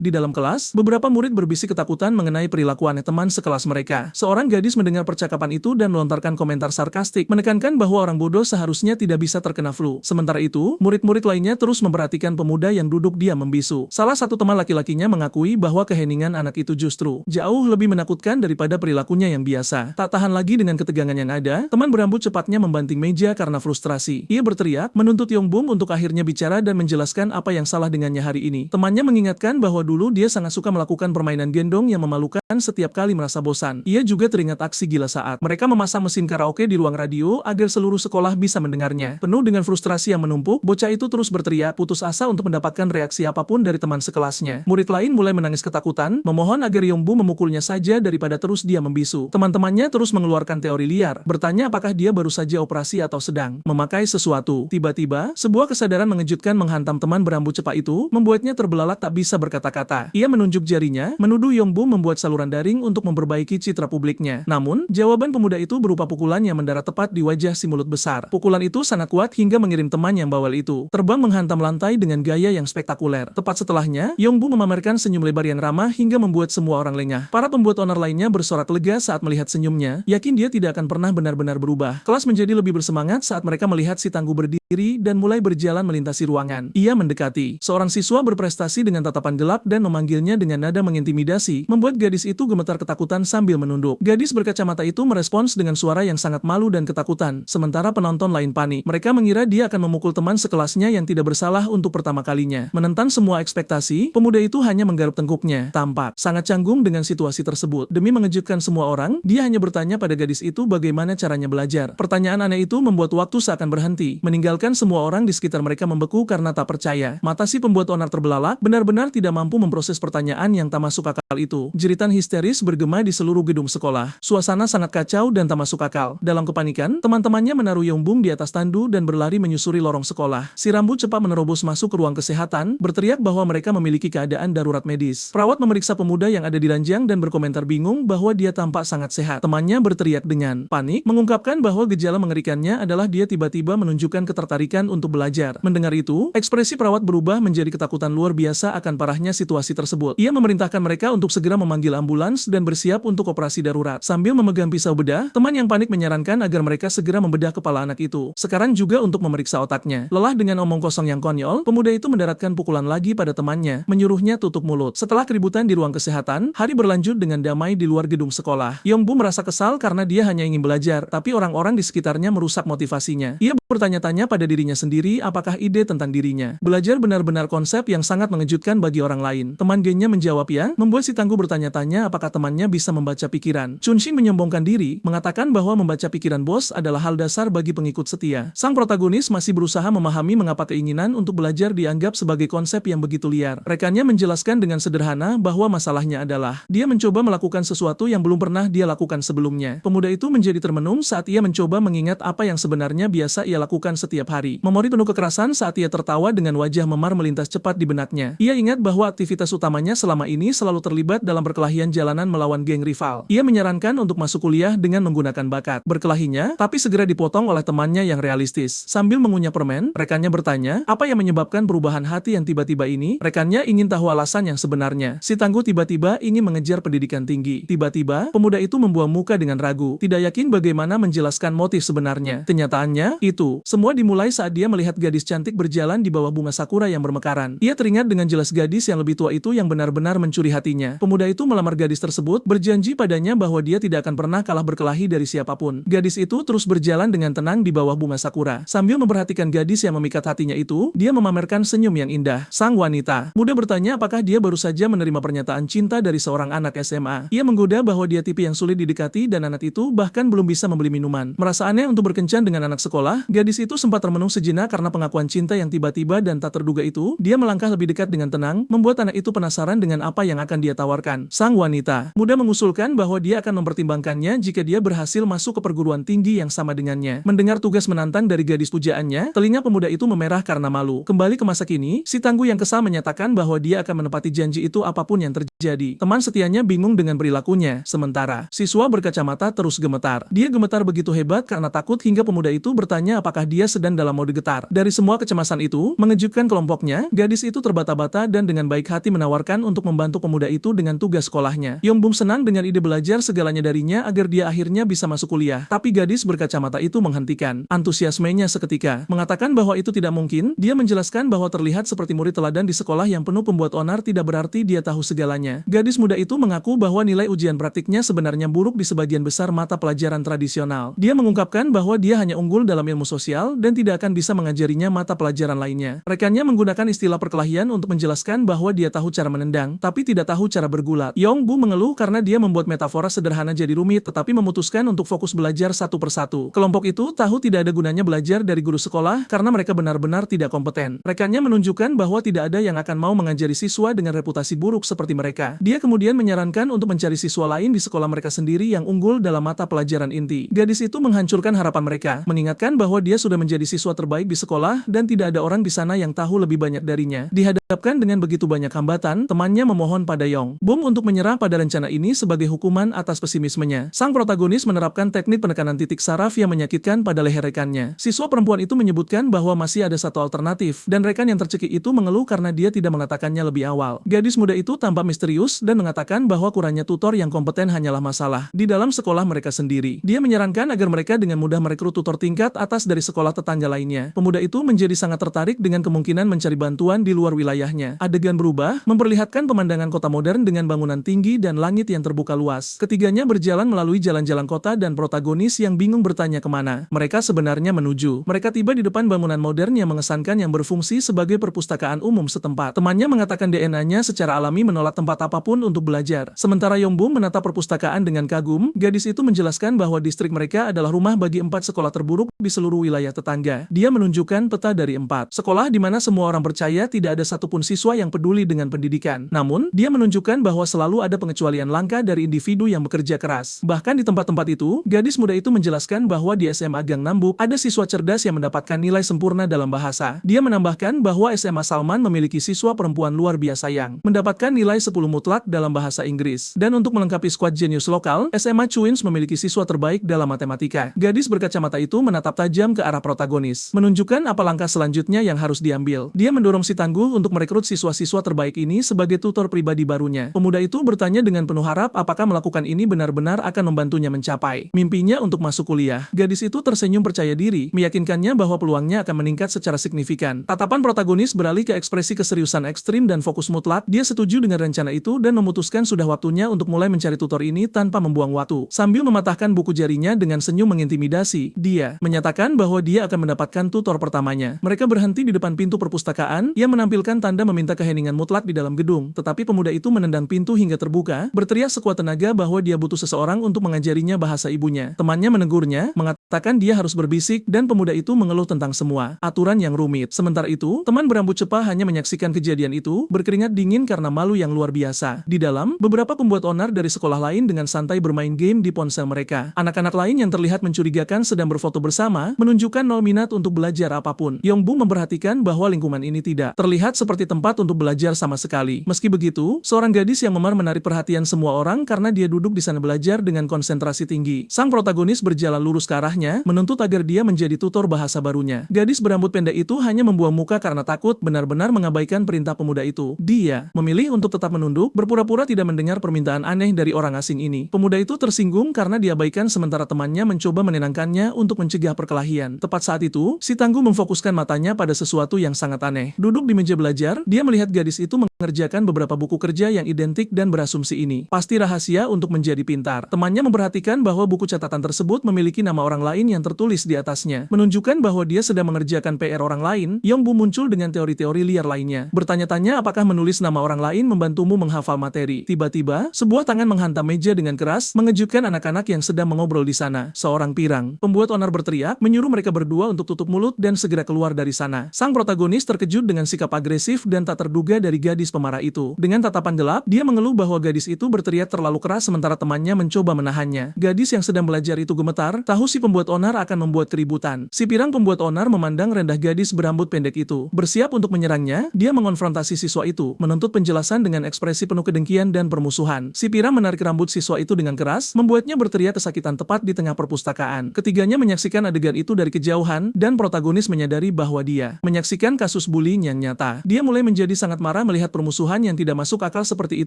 Di dalam kelas, beberapa murid berbisik ketakutan mengenai perilaku aneh teman sekelas mereka. Seorang gadis mendengar percakapan itu dan melontarkan komentar sarkastik, menekankan bahwa orang bodoh seharusnya tidak bisa terkena flu. Sementara itu, murid-murid lainnya terus memperhatikan pemuda yang duduk diam membisu. Salah satu teman laki-lakinya mengakui bahwa keheningan anak itu justru jauh lebih menakutkan daripada perilakunya yang biasa. Tak tahan lagi dengan ketegangan yang ada, teman berambut cepatnya membanting meja karena frustrasi. Ia berteriak, menuntut Yongbum untuk akhirnya bicara dan menjelaskan apa yang salah dengannya hari ini. Temannya mengingatkan bahwa dulu dia sangat suka melakukan permainan gendong yang memalukan setiap kali merasa bosan. Ia juga teringat aksi gila saat mereka memasang mesin karaoke di ruang radio agar seluruh sekolah bisa mendengarnya. Penuh dengan frustrasi yang menumpuk, bocah itu terus berteriak, putus asa untuk mendapatkan reaksi apapun dari teman sekelasnya. Murid lain mulai menangis ketakutan, memohon agar Yongbum memukulnya saja daripada terus dia membisu. Teman-temannya terus mengeluarkan teori liar, bertanya apakah dia baru saja operasi atau sedang memakai sesuatu. Tiba-tiba, sebuah kesadaran mengejutkan menghantam teman berambut cepat itu, membuatnya terbelalak tak bisa berkata-kata. Ia menunjuk jarinya, menuduh Yongbum membuat saluran daring untuk memperbaiki citra publiknya. Namun, jawaban pemuda itu berupa pukulan yang mendarat tepat di wajah si mulut besar. Pukulan itu sangat kuat hingga mengirim teman yang bawel itu terbang menghantam lantai dengan gaya yang spektakuler. Tepat setelahnya, Yongbum memamerkan senyum lebar yang ramah hingga membuat semua orang lengah. Para pembuat onar lainnya bersorak lega saat melihat senyumnya, yakin dia tidak akan pernah benar-benar berubah. Kelas menjadi lebih bersemangat saat mereka melihat si tangguh berdiri dan mulai berjalan melintasi ruangan. Ia mendekati seorang siswa berprestasi dengan tatapan gelap dan memanggilnya dengan nada mengintimidasi, membuat gadis itu gemetar ketakutan sambil menunduk. Gadis berkacamata itu merespons dengan suara yang sangat malu dan ketakutan, sementara penonton lain panik. Mereka mengira dia akan memukul teman sekelasnya yang tidak bersalah untuk pertama kalinya. Menentang semua ekspektasi, pemuda itu hanya menggaruk tengkuknya, tampak sangat canggung dengan situasi tersebut. Demi mengejutkan semua orang, dia hanya bertanya pada gadis itu bagaimana caranya belajar. Pertanyaan aneh itu membuat waktu seakan berhenti, meninggalkan semua orang di sekitar mereka membeku karena tak percaya. Mata si pembuat onar terbelalak, benar-benar tidak mampu memproses pertanyaan yang tak masuk akal itu. Jeritan histeris bergema di seluruh gedung sekolah. Suasana sangat kacau dan tak masuk akal. Dalam kepanikan, teman-temannya menaruh Yongbum di atas tandu dan berlari menyusuri lorong sekolah. Si rambut cepat menerobos masuk ke ruang kesehatan, berteriak bahwa mereka memiliki keadaan darurat medis. Perawat memeriksa pemuda yang ada di ranjang dan berkomentar bingung bahwa dia tampak sangat sehat. Temannya berteriak dengan panik, mengungkapkan bahwa gejala mengerikannya adalah dia tiba-tiba menunjukkan ketertarikan untuk belajar. Mendengar itu, ekspresi perawat berubah menjadi ketakutan luar biasa akan parahnya situasi tersebut. Ia memerintahkan mereka untuk segera memanggil ambulans dan bersiap untuk operasi darurat. Sambil memegang pisau bedah, teman yang panik menyarankan agar mereka segera membedah kepala anak itu. Sekarang juga untuk memeriksa otaknya. Lelah dengan omong kosong yang konyol, pemuda itu mendaratkan pukulan lagi pada temannya, menyuruhnya tutup mulut. Setelah keributan di ruang kesehatan, hari berlanjut dengan damai di luar gedung sekolah. Yongbum merasa kesal karena dia hanya ingin belajar, tapi orang-orang di sekitarnya merusak motivasinya. Ia bertanya-tanya pada dirinya sendiri apakah ide tentang dirinya belajar benar-benar konsep yang sangat mengejutkan bagi orang lain. Teman gengnya menjawab ya, membuat si tangguh bertanya-tanya apakah temannya bisa membaca pikiran. Chunxing menyombongkan diri, mengatakan bahwa membaca pikiran bos adalah hal dasar bagi pengikut setia. Sang protagonis masih berusaha memahami mengapa keinginan untuk belajar dianggap sebagai konsep yang begitu liar. Rekannya menjelaskan dengan sederhana bahwa masalahnya adalah dia mencoba melakukan sesuatu yang belum pernah dia lakukan sebelumnya. Pemuda itu menjadi termenung saat ia mencoba mengingat apa yang sebenarnya biasa ia lakukan setiap hari. Memori penuh kekerasan saat ia tertawa dengan wajah memar melintas cepat di benaknya. Ia ingat bahwa aktivitas utamanya selama ini selalu terlibat dalam perkelahian jalanan melawan geng rival. Ia menyarankan untuk masuk kuliah dengan menggunakan bakat berkelahinya, tapi segera dipotong oleh temannya yang realistis. Sambil mengunyah permen, rekannya bertanya, apa yang menyebabkan perubahan hati yang tiba-tiba ini? Rekannya ingin tahu alasan yang sebenarnya. Si tangguh tiba-tiba ingin mengejar pendidikan tinggi. Tiba-tiba, pemuda itu membuang muka dengan ragu, tidak yakin bagaimana menjelaskan motif sebenarnya. Kenyataannya, itu semua dimulai saat dia melihat gadis cantik berjalan di bawah bunga sakura yang bermekaran. Ia teringat dengan jelas gadis yang lebih tua itu yang benar-benar mencuri hatinya. Pemuda itu melamar gadis tersebut, berjanji padanya bahwa dia tidak akan pernah kalah berkelahi dari siapapun. Gadis itu terus berjalan dengan tenang di bawah bunga sakura. Sambil memperhatikan gadis yang memikat hatinya itu, dia memamerkan senyum yang indah. Sang wanita muda bertanya apakah dia baru saja menerima pernyataan cinta dari seorang anak SMA. Ia menggoda bahwa dia tipe yang sulit didekati dan anak itu bahkan belum bisa membeli minuman. Merasa aneh untuk berkencan dengan anak sekolah, gadis itu sempat termenung sejenak karena pengakuan cinta yang tiba-tiba dan tak terduga itu. Dia melangkah lebih dekat dengan tenang, membuat anak itu penasaran dengan apa yang akan dia tawarkan. Sang wanita muda mengusulkan bahwa dia akan mempertimbangkannya jika dia berhasil masuk ke perguruan tinggi yang sama dengannya. Mendengar tugas menantang dari gadis pujaannya, telinga pemuda itu memerah karena malu. Kembali ke masa kini, si tangguh yang kesal menyatakan bahwa dia akan menepati janji itu apapun yang terjadi. terjadi. Teman setianya bingung dengan perilakunya, sementara siswa berkacamata terus gemetar. Dia gemetar begitu hebat karena takut hingga pemuda itu bertanya apakah dia sedang dalam mode getar. Dari semua kecemasan itu, mengejutkan kelompoknya, gadis itu terbata-bata dan dengan baik hati menawarkan untuk membantu pemuda itu dengan tugas sekolahnya. Yongbum senang dengan ide belajar segalanya darinya agar dia akhirnya bisa masuk kuliah. Tapi gadis berkacamata itu menghentikan antusiasmenya seketika, mengatakan bahwa itu tidak mungkin. Dia menjelaskan bahwa terlihat seperti murid teladan di sekolah yang penuh pembuat onar tidak berarti dia tahu segalanya. Gadis muda itu mengaku bahwa nilai ujian praktiknya sebenarnya buruk di sebagian besar mata pelajaran tradisional. Dia mengungkapkan bahwa dia hanya unggul dalam ilmu sosial dan tidak akan bisa mengajarinya mata pelajaran lainnya. Rekannya menggunakan istilah perkelahian untuk menjelaskan bahwa dia tahu cara menendang, tapi tidak tahu cara bergulat. Yongbum mengeluh karena dia membuat metafora sederhana jadi rumit, tetapi memutuskan untuk fokus belajar satu persatu. Kelompok itu tahu tidak ada gunanya belajar dari guru sekolah karena mereka benar-benar tidak kompeten. Rekannya menunjukkan bahwa tidak ada yang akan mau mengajari siswa dengan reputasi buruk seperti mereka. Dia kemudian menyarankan untuk mencari siswa lain di sekolah mereka sendiri yang unggul dalam mata pelajaran inti. Gadis itu menghancurkan harapan mereka, mengingatkan bahwa dia sudah menjadi siswa terbaik di sekolah dan tidak ada orang di sana yang tahu lebih banyak darinya. Dihadapkan dengan begitu banyak hambatan, temannya memohon pada Yongbum untuk menyerah pada rencana ini sebagai hukuman atas pesimismenya. Sang protagonis menerapkan teknik penekanan titik saraf yang menyakitkan pada leher rekannya. Siswa perempuan itu menyebutkan bahwa masih ada satu alternatif, dan rekan yang tercekik itu mengeluh karena dia tidak mengatakannya lebih awal. Gadis muda itu tampak misterius dan mengatakan bahwa kurangnya tutor yang kompeten hanyalah masalah di dalam sekolah mereka sendiri. Dia menyarankan agar mereka dengan mudah merekrut tutor tingkat atas dari sekolah tetangga lainnya. Pemuda itu menjadi sangat tertarik dengan kemungkinan mencari bantuan di luar wilayahnya. Adegan berubah, memperlihatkan pemandangan kota modern dengan bangunan tinggi dan langit yang terbuka luas. Ketiganya berjalan melalui jalan-jalan kota dan protagonis yang bingung bertanya kemana mereka sebenarnya menuju. Mereka tiba di depan bangunan modern yang mengesankan yang berfungsi sebagai perpustakaan umum setempat. Temannya mengatakan DNA-nya secara alami menolak tempat apapun untuk belajar. Sementara Yongbum menatap perpustakaan dengan kagum, gadis itu menjelaskan bahwa distrik mereka adalah rumah bagi 4 sekolah terburuk di seluruh wilayah tetangga. Dia menunjukkan peta dari 4 sekolah di mana semua orang percaya tidak ada satupun siswa yang peduli dengan pendidikan. Namun, dia menunjukkan bahwa selalu ada pengecualian langka dari individu yang bekerja keras. Bahkan di tempat-tempat itu, gadis muda itu menjelaskan bahwa di SMA Gang Nambuk ada siswa cerdas yang mendapatkan nilai sempurna dalam bahasa. Dia menambahkan bahwa SMA Salman memiliki siswa perempuan luar biasa yang mendapatkan nilai 10 mutlak dalam bahasa Inggris. Dan untuk melengkapi skuad jenius lokal, SMA Twins memiliki siswa terbaik dalam matematika. Gadis berkacamata itu menatap tajam ke arah protagonis, menunjukkan apa langkah selanjutnya yang harus diambil. Dia mendorong si tangguh untuk merekrut siswa-siswa terbaik ini sebagai tutor pribadi barunya. Pemuda itu bertanya dengan penuh harap apakah melakukan ini benar-benar akan membantunya mencapai mimpinya untuk masuk kuliah. Gadis itu tersenyum percaya diri, meyakinkannya bahwa peluangnya akan meningkat secara signifikan. Tatapan protagonis beralih ke ekspresi keseriusan ekstrim dan fokus mutlak. Dia setuju dengan rencana itu dan memutuskan sudah waktunya untuk mulai mencari tutor ini tanpa membuang waktu. Sambil mematahkan buku jarinya dengan senyum mengintimidasi, dia menyatakan bahwa dia akan mendapatkan tutor pertamanya. Mereka berhenti di depan pintu perpustakaan yang menampilkan tanda meminta keheningan mutlak di dalam gedung, tetapi pemuda itu menendang pintu hingga terbuka, berteriak sekuat tenaga bahwa dia butuh seseorang untuk mengajarinya bahasa ibunya. Temannya menegurnya, mengatakan dia harus berbisik, dan pemuda itu mengeluh tentang semua aturan yang rumit. Sementara itu, teman berambut cepa hanya menyaksikan kejadian itu, berkeringat dingin karena malu yang luar biasa. Di dalam, beberapa pembuat onar dari sekolah lain dengan santai bermain game di ponsel mereka. Anak-anak lain yang terlihat mencurigakan sedang berfoto bersama, menunjukkan nol minat untuk belajar apapun. Yongbum memperhatikan bahwa lingkungan ini tidak terlihat seperti tempat untuk belajar sama sekali. Meski begitu, seorang gadis yang memar menarik perhatian semua orang karena dia duduk di sana belajar dengan konsentrasi tinggi. Sang protagonis berjalan lurus ke arahnya, menuntut agar dia menjadi tutor bahasa barunya. Gadis berambut pendek itu hanya membuang muka karena takut, benar-benar mengabaikan perintah pemuda itu. Dia memilih untuk tetap menunduk, berpura-pura tidak mendengar permintaan aneh dari orang asing ini. Pemuda itu tersinggung karena diabaikan sementara temannya mencoba menenangkannya untuk mencegah perkelahian. Tepat saat itu, si tangguh memfokuskan matanya pada sesuatu yang sangat aneh. Duduk di meja belajar, dia melihat gadis itu mengerjakan beberapa buku kerja yang identik dan berasumsi ini pasti rahasia untuk menjadi pintar. Temannya memperhatikan bahwa buku catatan tersebut memiliki nama orang lain yang tertulis di atasnya, menunjukkan bahwa dia sedang mengerjakan PR orang lain. Yongbum muncul dengan teori-teori liar lainnya, bertanya-tanya apakah menulis nama orang lain membantumu menghafal materi. Tiba-tiba, sebuah tangan menghantam meja dengan keras, mengejutkan anak-anak yang sedang mengobrol di sana. Seorang pirang pembuat onar berteriak, menyuruh mereka berdua untuk tutup mulut dan segera keluar dari sana. Sang protagonis terkejut dengan sikap agresif dan tak terduga dari gadis pemarah itu. Dengan tatapan gelap, dia mengeluh bahwa gadis itu berteriak terlalu keras sementara temannya mencoba menahannya. Gadis yang sedang belajar itu gemetar, tahu si pembuat onar akan membuat keributan. Si pirang pembuat onar memandang rendah gadis berambut pendek itu. Bersiap untuk menyerangnya, dia mengonfrontasi siswa itu, menuntut penjelasan dengan ekspresi ekspresi penuh kedengkian dan permusuhan. Si Pira menarik rambut siswa itu dengan keras, membuatnya berteriak kesakitan tepat di tengah perpustakaan. Ketiganya menyaksikan adegan itu dari kejauhan, dan protagonis menyadari bahwa dia menyaksikan kasus bullying yang nyata. Dia mulai menjadi sangat marah melihat permusuhan yang tidak masuk akal seperti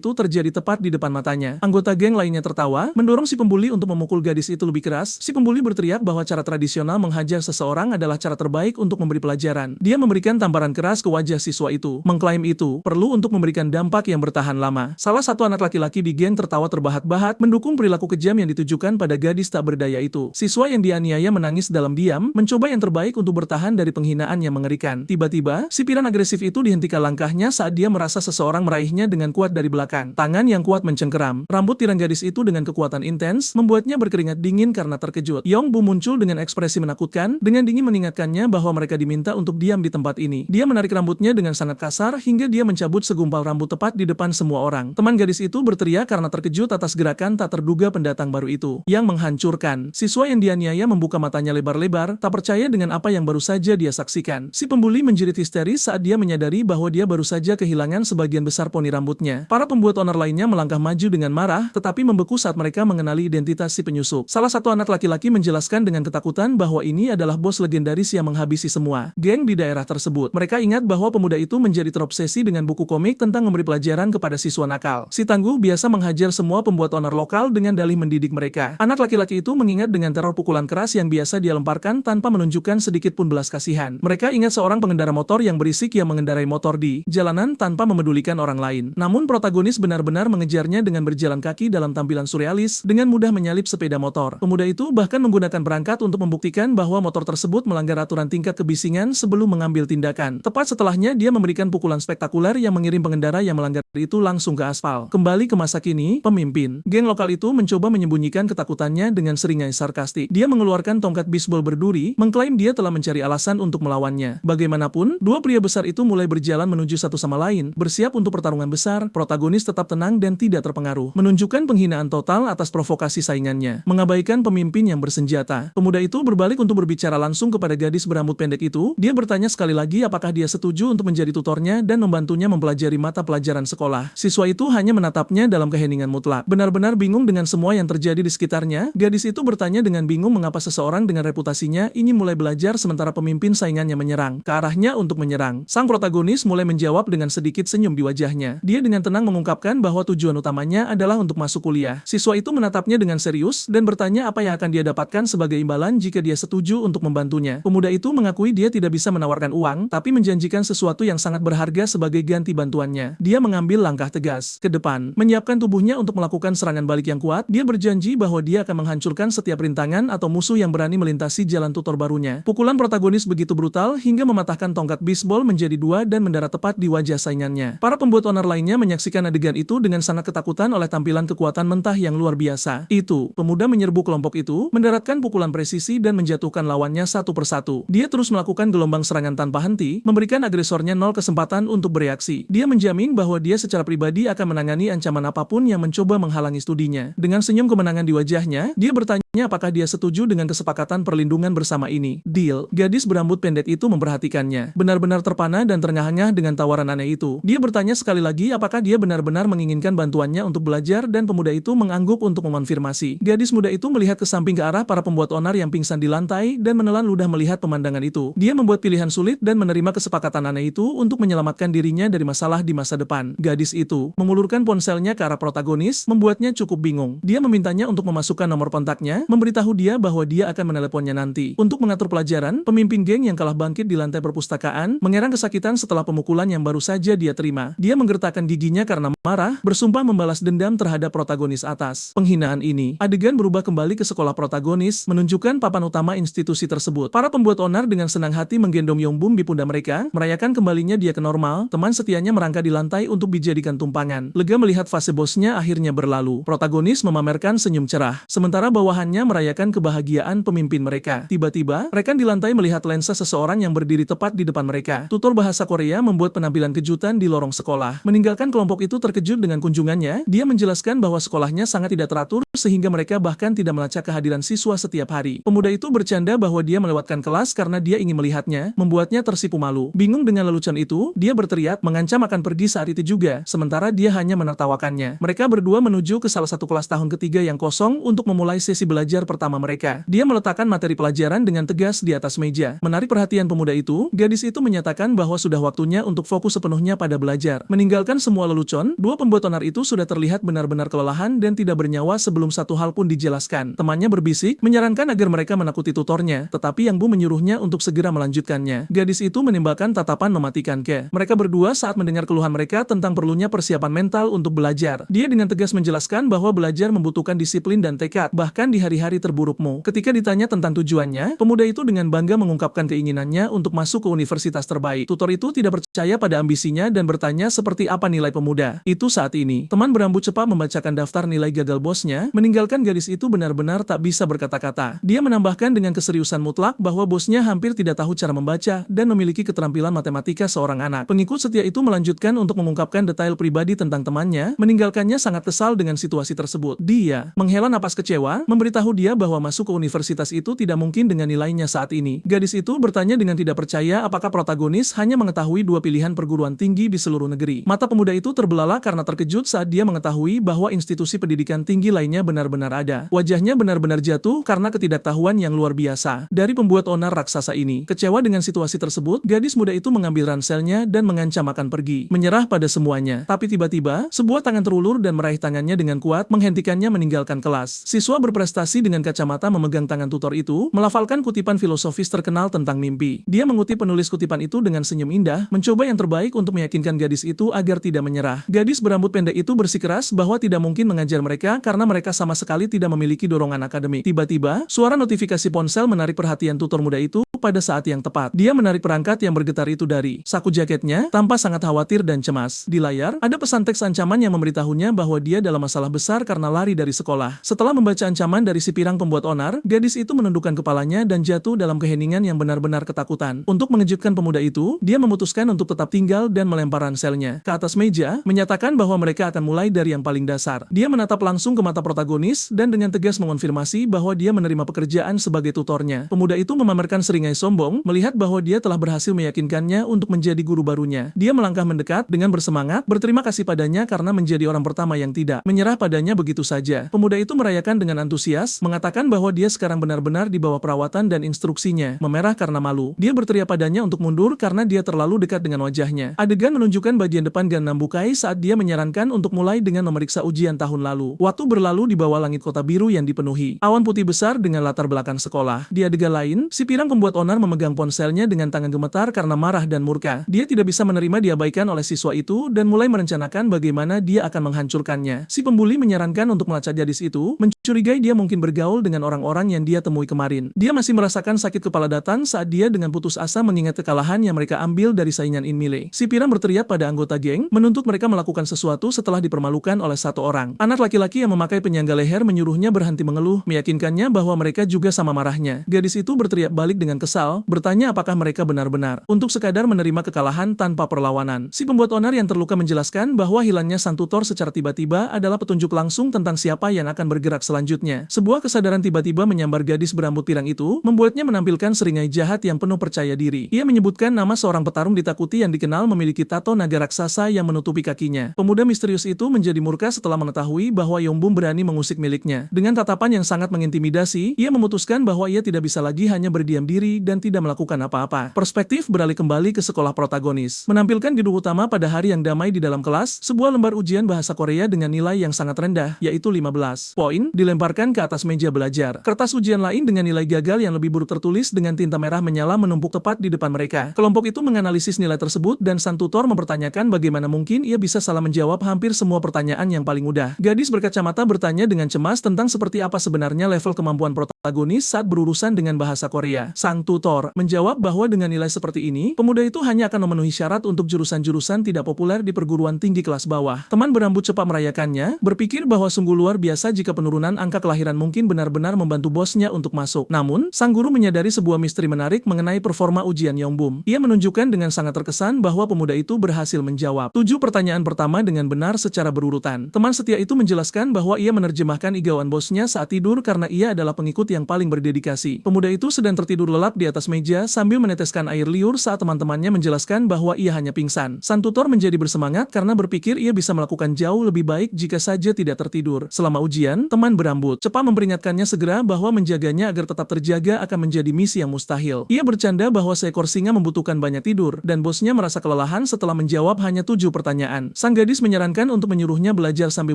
itu terjadi tepat di depan matanya. Anggota geng lainnya tertawa, mendorong si pembuli untuk memukul gadis itu lebih keras. Si pembuli berteriak bahwa cara tradisional menghajar seseorang adalah cara terbaik untuk memberi pelajaran. Dia memberikan tamparan keras ke wajah siswa itu, mengklaim itu perlu untuk memberikan dampak yang bertahan lama. Salah satu anak laki-laki di geng tertawa terbahak-bahak, mendukung perilaku kejam yang ditujukan pada gadis tak berdaya itu. Siswa yang dianiaya menangis dalam diam, mencoba yang terbaik untuk bertahan dari penghinaan yang mengerikan. Tiba-tiba, si piran agresif itu dihentikan langkahnya saat dia merasa seseorang meraihnya dengan kuat dari belakang. Tangan yang kuat mencengkeram rambut tiran gadis itu dengan kekuatan intens, membuatnya berkeringat dingin karena terkejut. Yong Bu muncul dengan ekspresi menakutkan, dengan dingin mengingatkannya bahwa mereka diminta untuk diam di tempat ini. Dia menarik rambutnya dengan sangat kasar hingga dia mencabut segumpal rambut tepat di depan semua orang. Teman gadis itu berteriak karena terkejut atas gerakan tak terduga pendatang baru itu, yang menghancurkan. Siswa yang dianiaya membuka matanya lebar-lebar, tak percaya dengan apa yang baru saja dia saksikan. Si pembuli menjerit histeris saat dia menyadari bahwa dia baru saja kehilangan sebagian besar poni rambutnya. Para pembuat onar lainnya melangkah maju dengan marah, tetapi membeku saat mereka mengenali identitas si penyusup. Salah satu anak laki-laki menjelaskan dengan ketakutan bahwa ini adalah bos legendaris yang menghabisi semua geng di daerah tersebut. Mereka ingat bahwa pemuda itu menjadi terobsesi dengan buku komik tentang memberi pelajaran kepada siswa nakal. Si tangguh biasa menghajar semua pembuat onar lokal dengan dalih mendidik mereka. Anak laki-laki itu mengingat dengan teror pukulan keras yang biasa dia lemparkan tanpa menunjukkan sedikit pun belas kasihan. Mereka ingat seorang pengendara motor yang berisik yang mengendarai motor di jalanan tanpa memedulikan orang lain. Namun protagonis benar-benar mengejarnya dengan berjalan kaki dalam tampilan surrealis, dengan mudah menyalip sepeda motor. Pemuda itu bahkan menggunakan perangkat untuk membuktikan bahwa motor tersebut melanggar aturan tingkat kebisingan sebelum mengambil tindakan. Tepat setelahnya dia memberikan pukulan spektakuler yang mengirim pengendara yang melanggar itu langsung ke aspal. Kembali ke masa kini, pemimpin geng lokal itu mencoba menyembunyikan ketakutannya dengan seringai sarkastik. Dia mengeluarkan tongkat bisbol berduri, mengklaim dia telah mencari alasan untuk melawannya. Bagaimanapun, dua pria besar itu mulai berjalan menuju satu sama lain, bersiap untuk pertarungan besar. Protagonis tetap tenang dan tidak terpengaruh, menunjukkan penghinaan total atas provokasi saingannya, mengabaikan pemimpin yang bersenjata. Pemuda itu berbalik untuk berbicara langsung kepada gadis berambut pendek itu. Dia bertanya sekali lagi apakah dia setuju untuk menjadi tutornya dan membantunya mempelajari mata pelajaran sekolah. Siswa itu hanya menatapnya dalam keheningan mutlak. Benar-benar bingung dengan semua yang terjadi di sekitarnya, gadis itu bertanya dengan bingung mengapa seseorang dengan reputasinya ingin mulai belajar sementara pemimpin saingannya menyerang ke arahnya untuk menyerang. Sang protagonis mulai menjawab dengan sedikit senyum di wajahnya. Dia dengan tenang mengungkapkan bahwa tujuan utamanya adalah untuk masuk kuliah. Siswa itu menatapnya dengan serius dan bertanya apa yang akan dia dapatkan sebagai imbalan jika dia setuju untuk membantunya. Pemuda itu mengakui dia tidak bisa menawarkan uang, tapi menjanjikan sesuatu yang sangat berharga sebagai ganti bantuannya. Dia mengambil langkah tegas ke depan, menyiapkan tubuhnya untuk melakukan serangan balik yang kuat. Dia berjanji bahwa dia akan menghancurkan setiap rintangan atau musuh yang berani melintasi jalan tutor barunya. Pukulan protagonis begitu brutal hingga mematahkan tongkat bisbol menjadi dua dan mendarat tepat di wajah saingannya. Para pembuat onar lainnya menyaksikan adegan itu dengan sangat ketakutan oleh tampilan kekuatan mentah yang luar biasa. Pemuda menyerbu kelompok itu, mendaratkan pukulan presisi dan menjatuhkan lawannya satu persatu. Dia terus melakukan gelombang serangan tanpa henti, memberikan agresornya nol kesempatan untuk bereaksi. Dia menjamin bahwa dia secara pribadi akan menangani ancaman apapun yang mencoba menghalangi studinya. Dengan senyum kemenangan di wajahnya, dia bertanya apakah dia setuju dengan kesepakatan perlindungan bersama ini. Deal. Gadis berambut pendek itu memperhatikannya, benar-benar terpana dan terengah-engah dengan tawaran aneh itu. Dia bertanya sekali lagi apakah dia benar-benar menginginkan bantuannya untuk belajar dan pemuda itu mengangguk untuk mengonfirmasi. Gadis muda itu melihat ke samping ke arah para pembuat onar yang pingsan di lantai dan menelan ludah melihat pemandangan itu. Dia membuat pilihan sulit dan menerima kesepakatan aneh itu untuk menyelamatkan dirinya dari masalah di masa depan. Gadis itu mengulurkan ponselnya ke arah protagonis, membuatnya cukup bingung. Dia memintanya untuk memasukkan nomor kontaknya, memberitahu dia bahwa dia akan meneleponnya nanti. Untuk mengatur pelajaran, pemimpin geng yang kalah bangkit di lantai perpustakaan mengerang kesakitan setelah pemukulan yang baru saja dia terima. Dia menggertakkan giginya karena marah, bersumpah membalas dendam terhadap protagonis atas penghinaan ini. Adegan berubah kembali ke sekolah protagonis, menunjukkan papan utama institusi tersebut. Para pembuat onar dengan senang hati menggendong Yongbum di pundak mereka, merayakan kembalinya dia ke normal. Teman setianya merangkak di lantai untuk dijadikan tumpangan. Lega melihat fase bosnya akhirnya berlalu. Protagonis memamerkan senyum cerah, sementara bawahannya merayakan kebahagiaan pemimpin mereka. Tiba-tiba, rekan di lantai melihat lensa seseorang yang berdiri tepat di depan mereka. Tutor bahasa Korea membuat penampilan kejutan di lorong sekolah. Meninggalkan kelompok itu terkejut dengan kunjungannya, dia menjelaskan bahwa sekolahnya sangat tidak teratur, sehingga mereka bahkan tidak melacak kehadiran siswa setiap hari. Pemuda itu bercanda bahwa dia melewatkan kelas karena dia ingin melihatnya, membuatnya tersipu malu. Bingung dengan lelucon itu, dia berteriak, mengancam akan pergi saat itu juga. sementara dia hanya menertawakannya. Mereka berdua menuju ke salah satu kelas tahun ketiga yang kosong untuk memulai sesi belajar pertama mereka. Dia meletakkan materi pelajaran dengan tegas di atas meja. Menarik perhatian pemuda itu, gadis itu menyatakan bahwa sudah waktunya untuk fokus sepenuhnya pada belajar. Meninggalkan semua lelucon, dua pembuat onar itu sudah terlihat benar-benar kelelahan dan tidak bernyawa sebelum satu hal pun dijelaskan. Temannya berbisik, menyarankan agar mereka menakuti tutornya, tetapi Yang Bu menyuruhnya untuk segera melanjutkannya. Gadis itu menembakkan tatapan mematikan ke mereka berdua saat mendengar keluhan mereka tentang perlunya persiapan mental untuk belajar. Dia dengan tegas menjelaskan bahwa belajar membutuhkan disiplin dan tekad, bahkan di hari-hari terburukmu. Ketika ditanya tentang tujuannya, pemuda itu dengan bangga mengungkapkan keinginannya untuk masuk ke universitas terbaik. Tutor itu tidak percaya pada ambisinya dan bertanya seperti apa nilai pemuda itu saat ini. Teman berambut cepat membacakan daftar nilai gagal bosnya, meninggalkan gadis itu benar-benar tak bisa berkata-kata. Dia menambahkan dengan keseriusan mutlak bahwa bosnya hampir tidak tahu cara membaca dan memiliki keterampilan matematika seorang anak. Pengikut setia itu melanjutkan untuk mengungkapkan detail pribadi tentang temannya, meninggalkannya sangat kesal dengan situasi tersebut. Dia menghela napas kecewa, memberitahu dia bahwa masuk ke universitas itu tidak mungkin dengan nilainya saat ini. Gadis itu bertanya dengan tidak percaya apakah protagonis hanya mengetahui dua pilihan perguruan tinggi di seluruh negeri. Mata pemuda itu terbelalak karena terkejut saat dia mengetahui bahwa institusi pendidikan tinggi lainnya benar-benar ada. Wajahnya benar-benar jatuh karena ketidaktahuan yang luar biasa dari pembuat onar raksasa ini. Kecewa dengan situasi tersebut, gadis muda itu mengambil ranselnya dan mengancam akan pergi, menyerah pada semuanya. Tapi tiba-tiba, sebuah tangan terulur dan meraih tangannya dengan kuat, menghentikannya meninggalkan kelas. Siswa berprestasi dengan kacamata memegang tangan tutor itu, melafalkan kutipan filosofis terkenal tentang mimpi. Dia mengutip penulis kutipan itu dengan senyum indah, mencoba yang terbaik untuk meyakinkan gadis itu agar tidak menyerah. Gadis berambut pendek itu bersikeras bahwa tidak mungkin mengajar mereka karena mereka sama sekali tidak memiliki dorongan akademik. Tiba-tiba, suara notifikasi ponsel menarik perhatian tutor muda itu pada saat yang tepat. Dia menarik perangkat yang bergetar itu dari saku jaketnya, tanpa sangat khawatir dan cemas. Di layar, ada pesan teks ancaman yang memberitahunya bahwa dia dalam masalah besar karena lari dari sekolah. Setelah membaca ancaman dari si pirang pembuat onar, gadis itu menundukkan kepalanya dan jatuh dalam keheningan yang benar-benar ketakutan. Untuk mengejutkan pemuda itu, dia memutuskan untuk tetap tinggal dan melempar ranselnya ke atas meja, menyatakan bahwa mereka akan mulai dari yang paling dasar. Dia menatap langsung ke mata protagonis dan dengan tegas mengonfirmasi bahwa dia menerima pekerjaan sebagai tutornya. Pemuda itu memamerkan seringai sombong, melihat bahwa dia telah berhasil meyakinkannya untuk menjadi guru barunya. Dia melangkah mendekat dengan bersemangat, berterima kasih padanya karena menjadi orang pertama yang tidak menyerah padanya begitu saja. Pemuda itu merayakan dengan antusias, mengatakan bahwa dia sekarang benar-benar di bawah perawatan dan instruksinya. Memerah karena malu, dia berteriak padanya untuk mundur karena dia terlalu dekat dengan wajahnya. Adegan menunjukkan bagian depan Gan Nambukai saat dia menyarankan untuk mulai dengan memeriksa ujian tahun lalu. Waktu berlalu di bawah langit kota biru yang dipenuhi awan putih besar dengan latar belakang sekolah. Di adegan lain, si pirang pembuat onar memegang ponselnya dengan tangan gemetar karena marah dan murka. Dia tidak bisa menerima diabaikan oleh siswa itu dan mulai merencanakan bagaimana dia akan menghancurkannya. Si pembuli menyarankan untuk melacak gadis itu, mencurigai dia mungkin bergaul dengan orang-orang yang dia temui kemarin. Dia masih merasakan sakit kepala datang saat dia dengan putus asa mengingat kekalahan yang mereka ambil dari saingan Inmile. Si pirang berteriak pada anggota geng, menuntut mereka melakukan sesuatu setelah dipermalukan oleh satu orang. Anak laki-laki yang memakai penyangga leher menyuruhnya berhenti mengeluh, meyakinkannya bahwa mereka juga sama marahnya. Gadis itu berteriak balik dengan kesal, bertanya apakah mereka benar-benar untuk sekadar menerima kekalahan tanpa perlawanan. Si pembuat onar yang terluka menjelaskan bahwa hilangnya sang tutor secara tiba-tiba adalah petunjuk langsung tentang siapa yang akan bergerak selanjutnya. Sebuah kesadaran tiba-tiba menyambar gadis berambut pirang itu, membuatnya menampilkan seringai jahat yang penuh percaya diri. Ia menyebutkan nama seorang petarung ditakuti yang dikenal memiliki tato naga raksasa yang menutupi kakinya. Pemuda misterius itu menjadi murka setelah mengetahui bahwa Yongbum berani mengusik miliknya. Dengan tatapan yang sangat mengintimidasi, ia memutuskan bahwa ia tidak bisa lagi hanya berdiam diri dan tidak melakukan apa-apa. Perspektif beralih kembali ke sekolah protagonis. Menampilkan gedung utama pada hari yang damai di dalam kelas, sebuah lembar ujian bahasa Korea dengan nilai yang sangat rendah, yaitu 15 poin, dilemparkan ke atas meja belajar. Kertas ujian lain dengan nilai gagal yang lebih buruk tertulis dengan tinta merah menyala menumpuk tepat di depan mereka. Kelompok itu menganalisis nilai tersebut dan sang tutor mempertanyakan bagaimana mungkin ia bisa salah menjawab hampir semua pertanyaan yang paling mudah. Gadis berkacamata bertanya dengan cemas tentang seperti apa sebenarnya level kemampuan protagonis saat berurusan dengan bahasa Korea. Sang tutor menjawab bahwa dengan nilai seperti ini, pemuda itu hanya akan memenuhi syarat untuk jurusan-jurusan tidak populer di perguruan tinggi kelas bawah. Teman berambut cepat merayakannya, berpikir bahwa sungguh luar biasa jika penurunan angka kelahiran mungkin benar-benar membantu bosnya untuk masuk. Namun, sang guru menyadari sebuah misteri menarik mengenai performa ujian Yongbum. Ia menunjukkan dengan sangat terkesan bahwa pemuda itu berhasil menjawab 7 pertanyaan pertama dengan benar secara berurutan. Teman setia itu menjelaskan bahwa ia menerjemahkan igauan bosnya saat tidur karena ia adalah pengikut yang paling berdedikasi. Pemuda itu sedang tertidur lelap di atas meja sambil meneteskan air liur saat teman-temannya menjelaskan bahwa ia hanya pingsan. Sang tutor menjadi bersemangat karena berpikir ia bisa melakukan jauh lebih baik jika saja tidak tertidur. Selama ujian, teman berambut cepat memperingatkannya segera bahwa menjaganya agar tetap terjaga akan menjadi misi yang mustahil. Ia bercanda bahwa seekor singa membutuhkan banyak tidur, dan bosnya merasa kelelahan setelah menjawab hanya 7 pertanyaan. Sang gadis menyarankan untuk menyuruhnya belajar sambil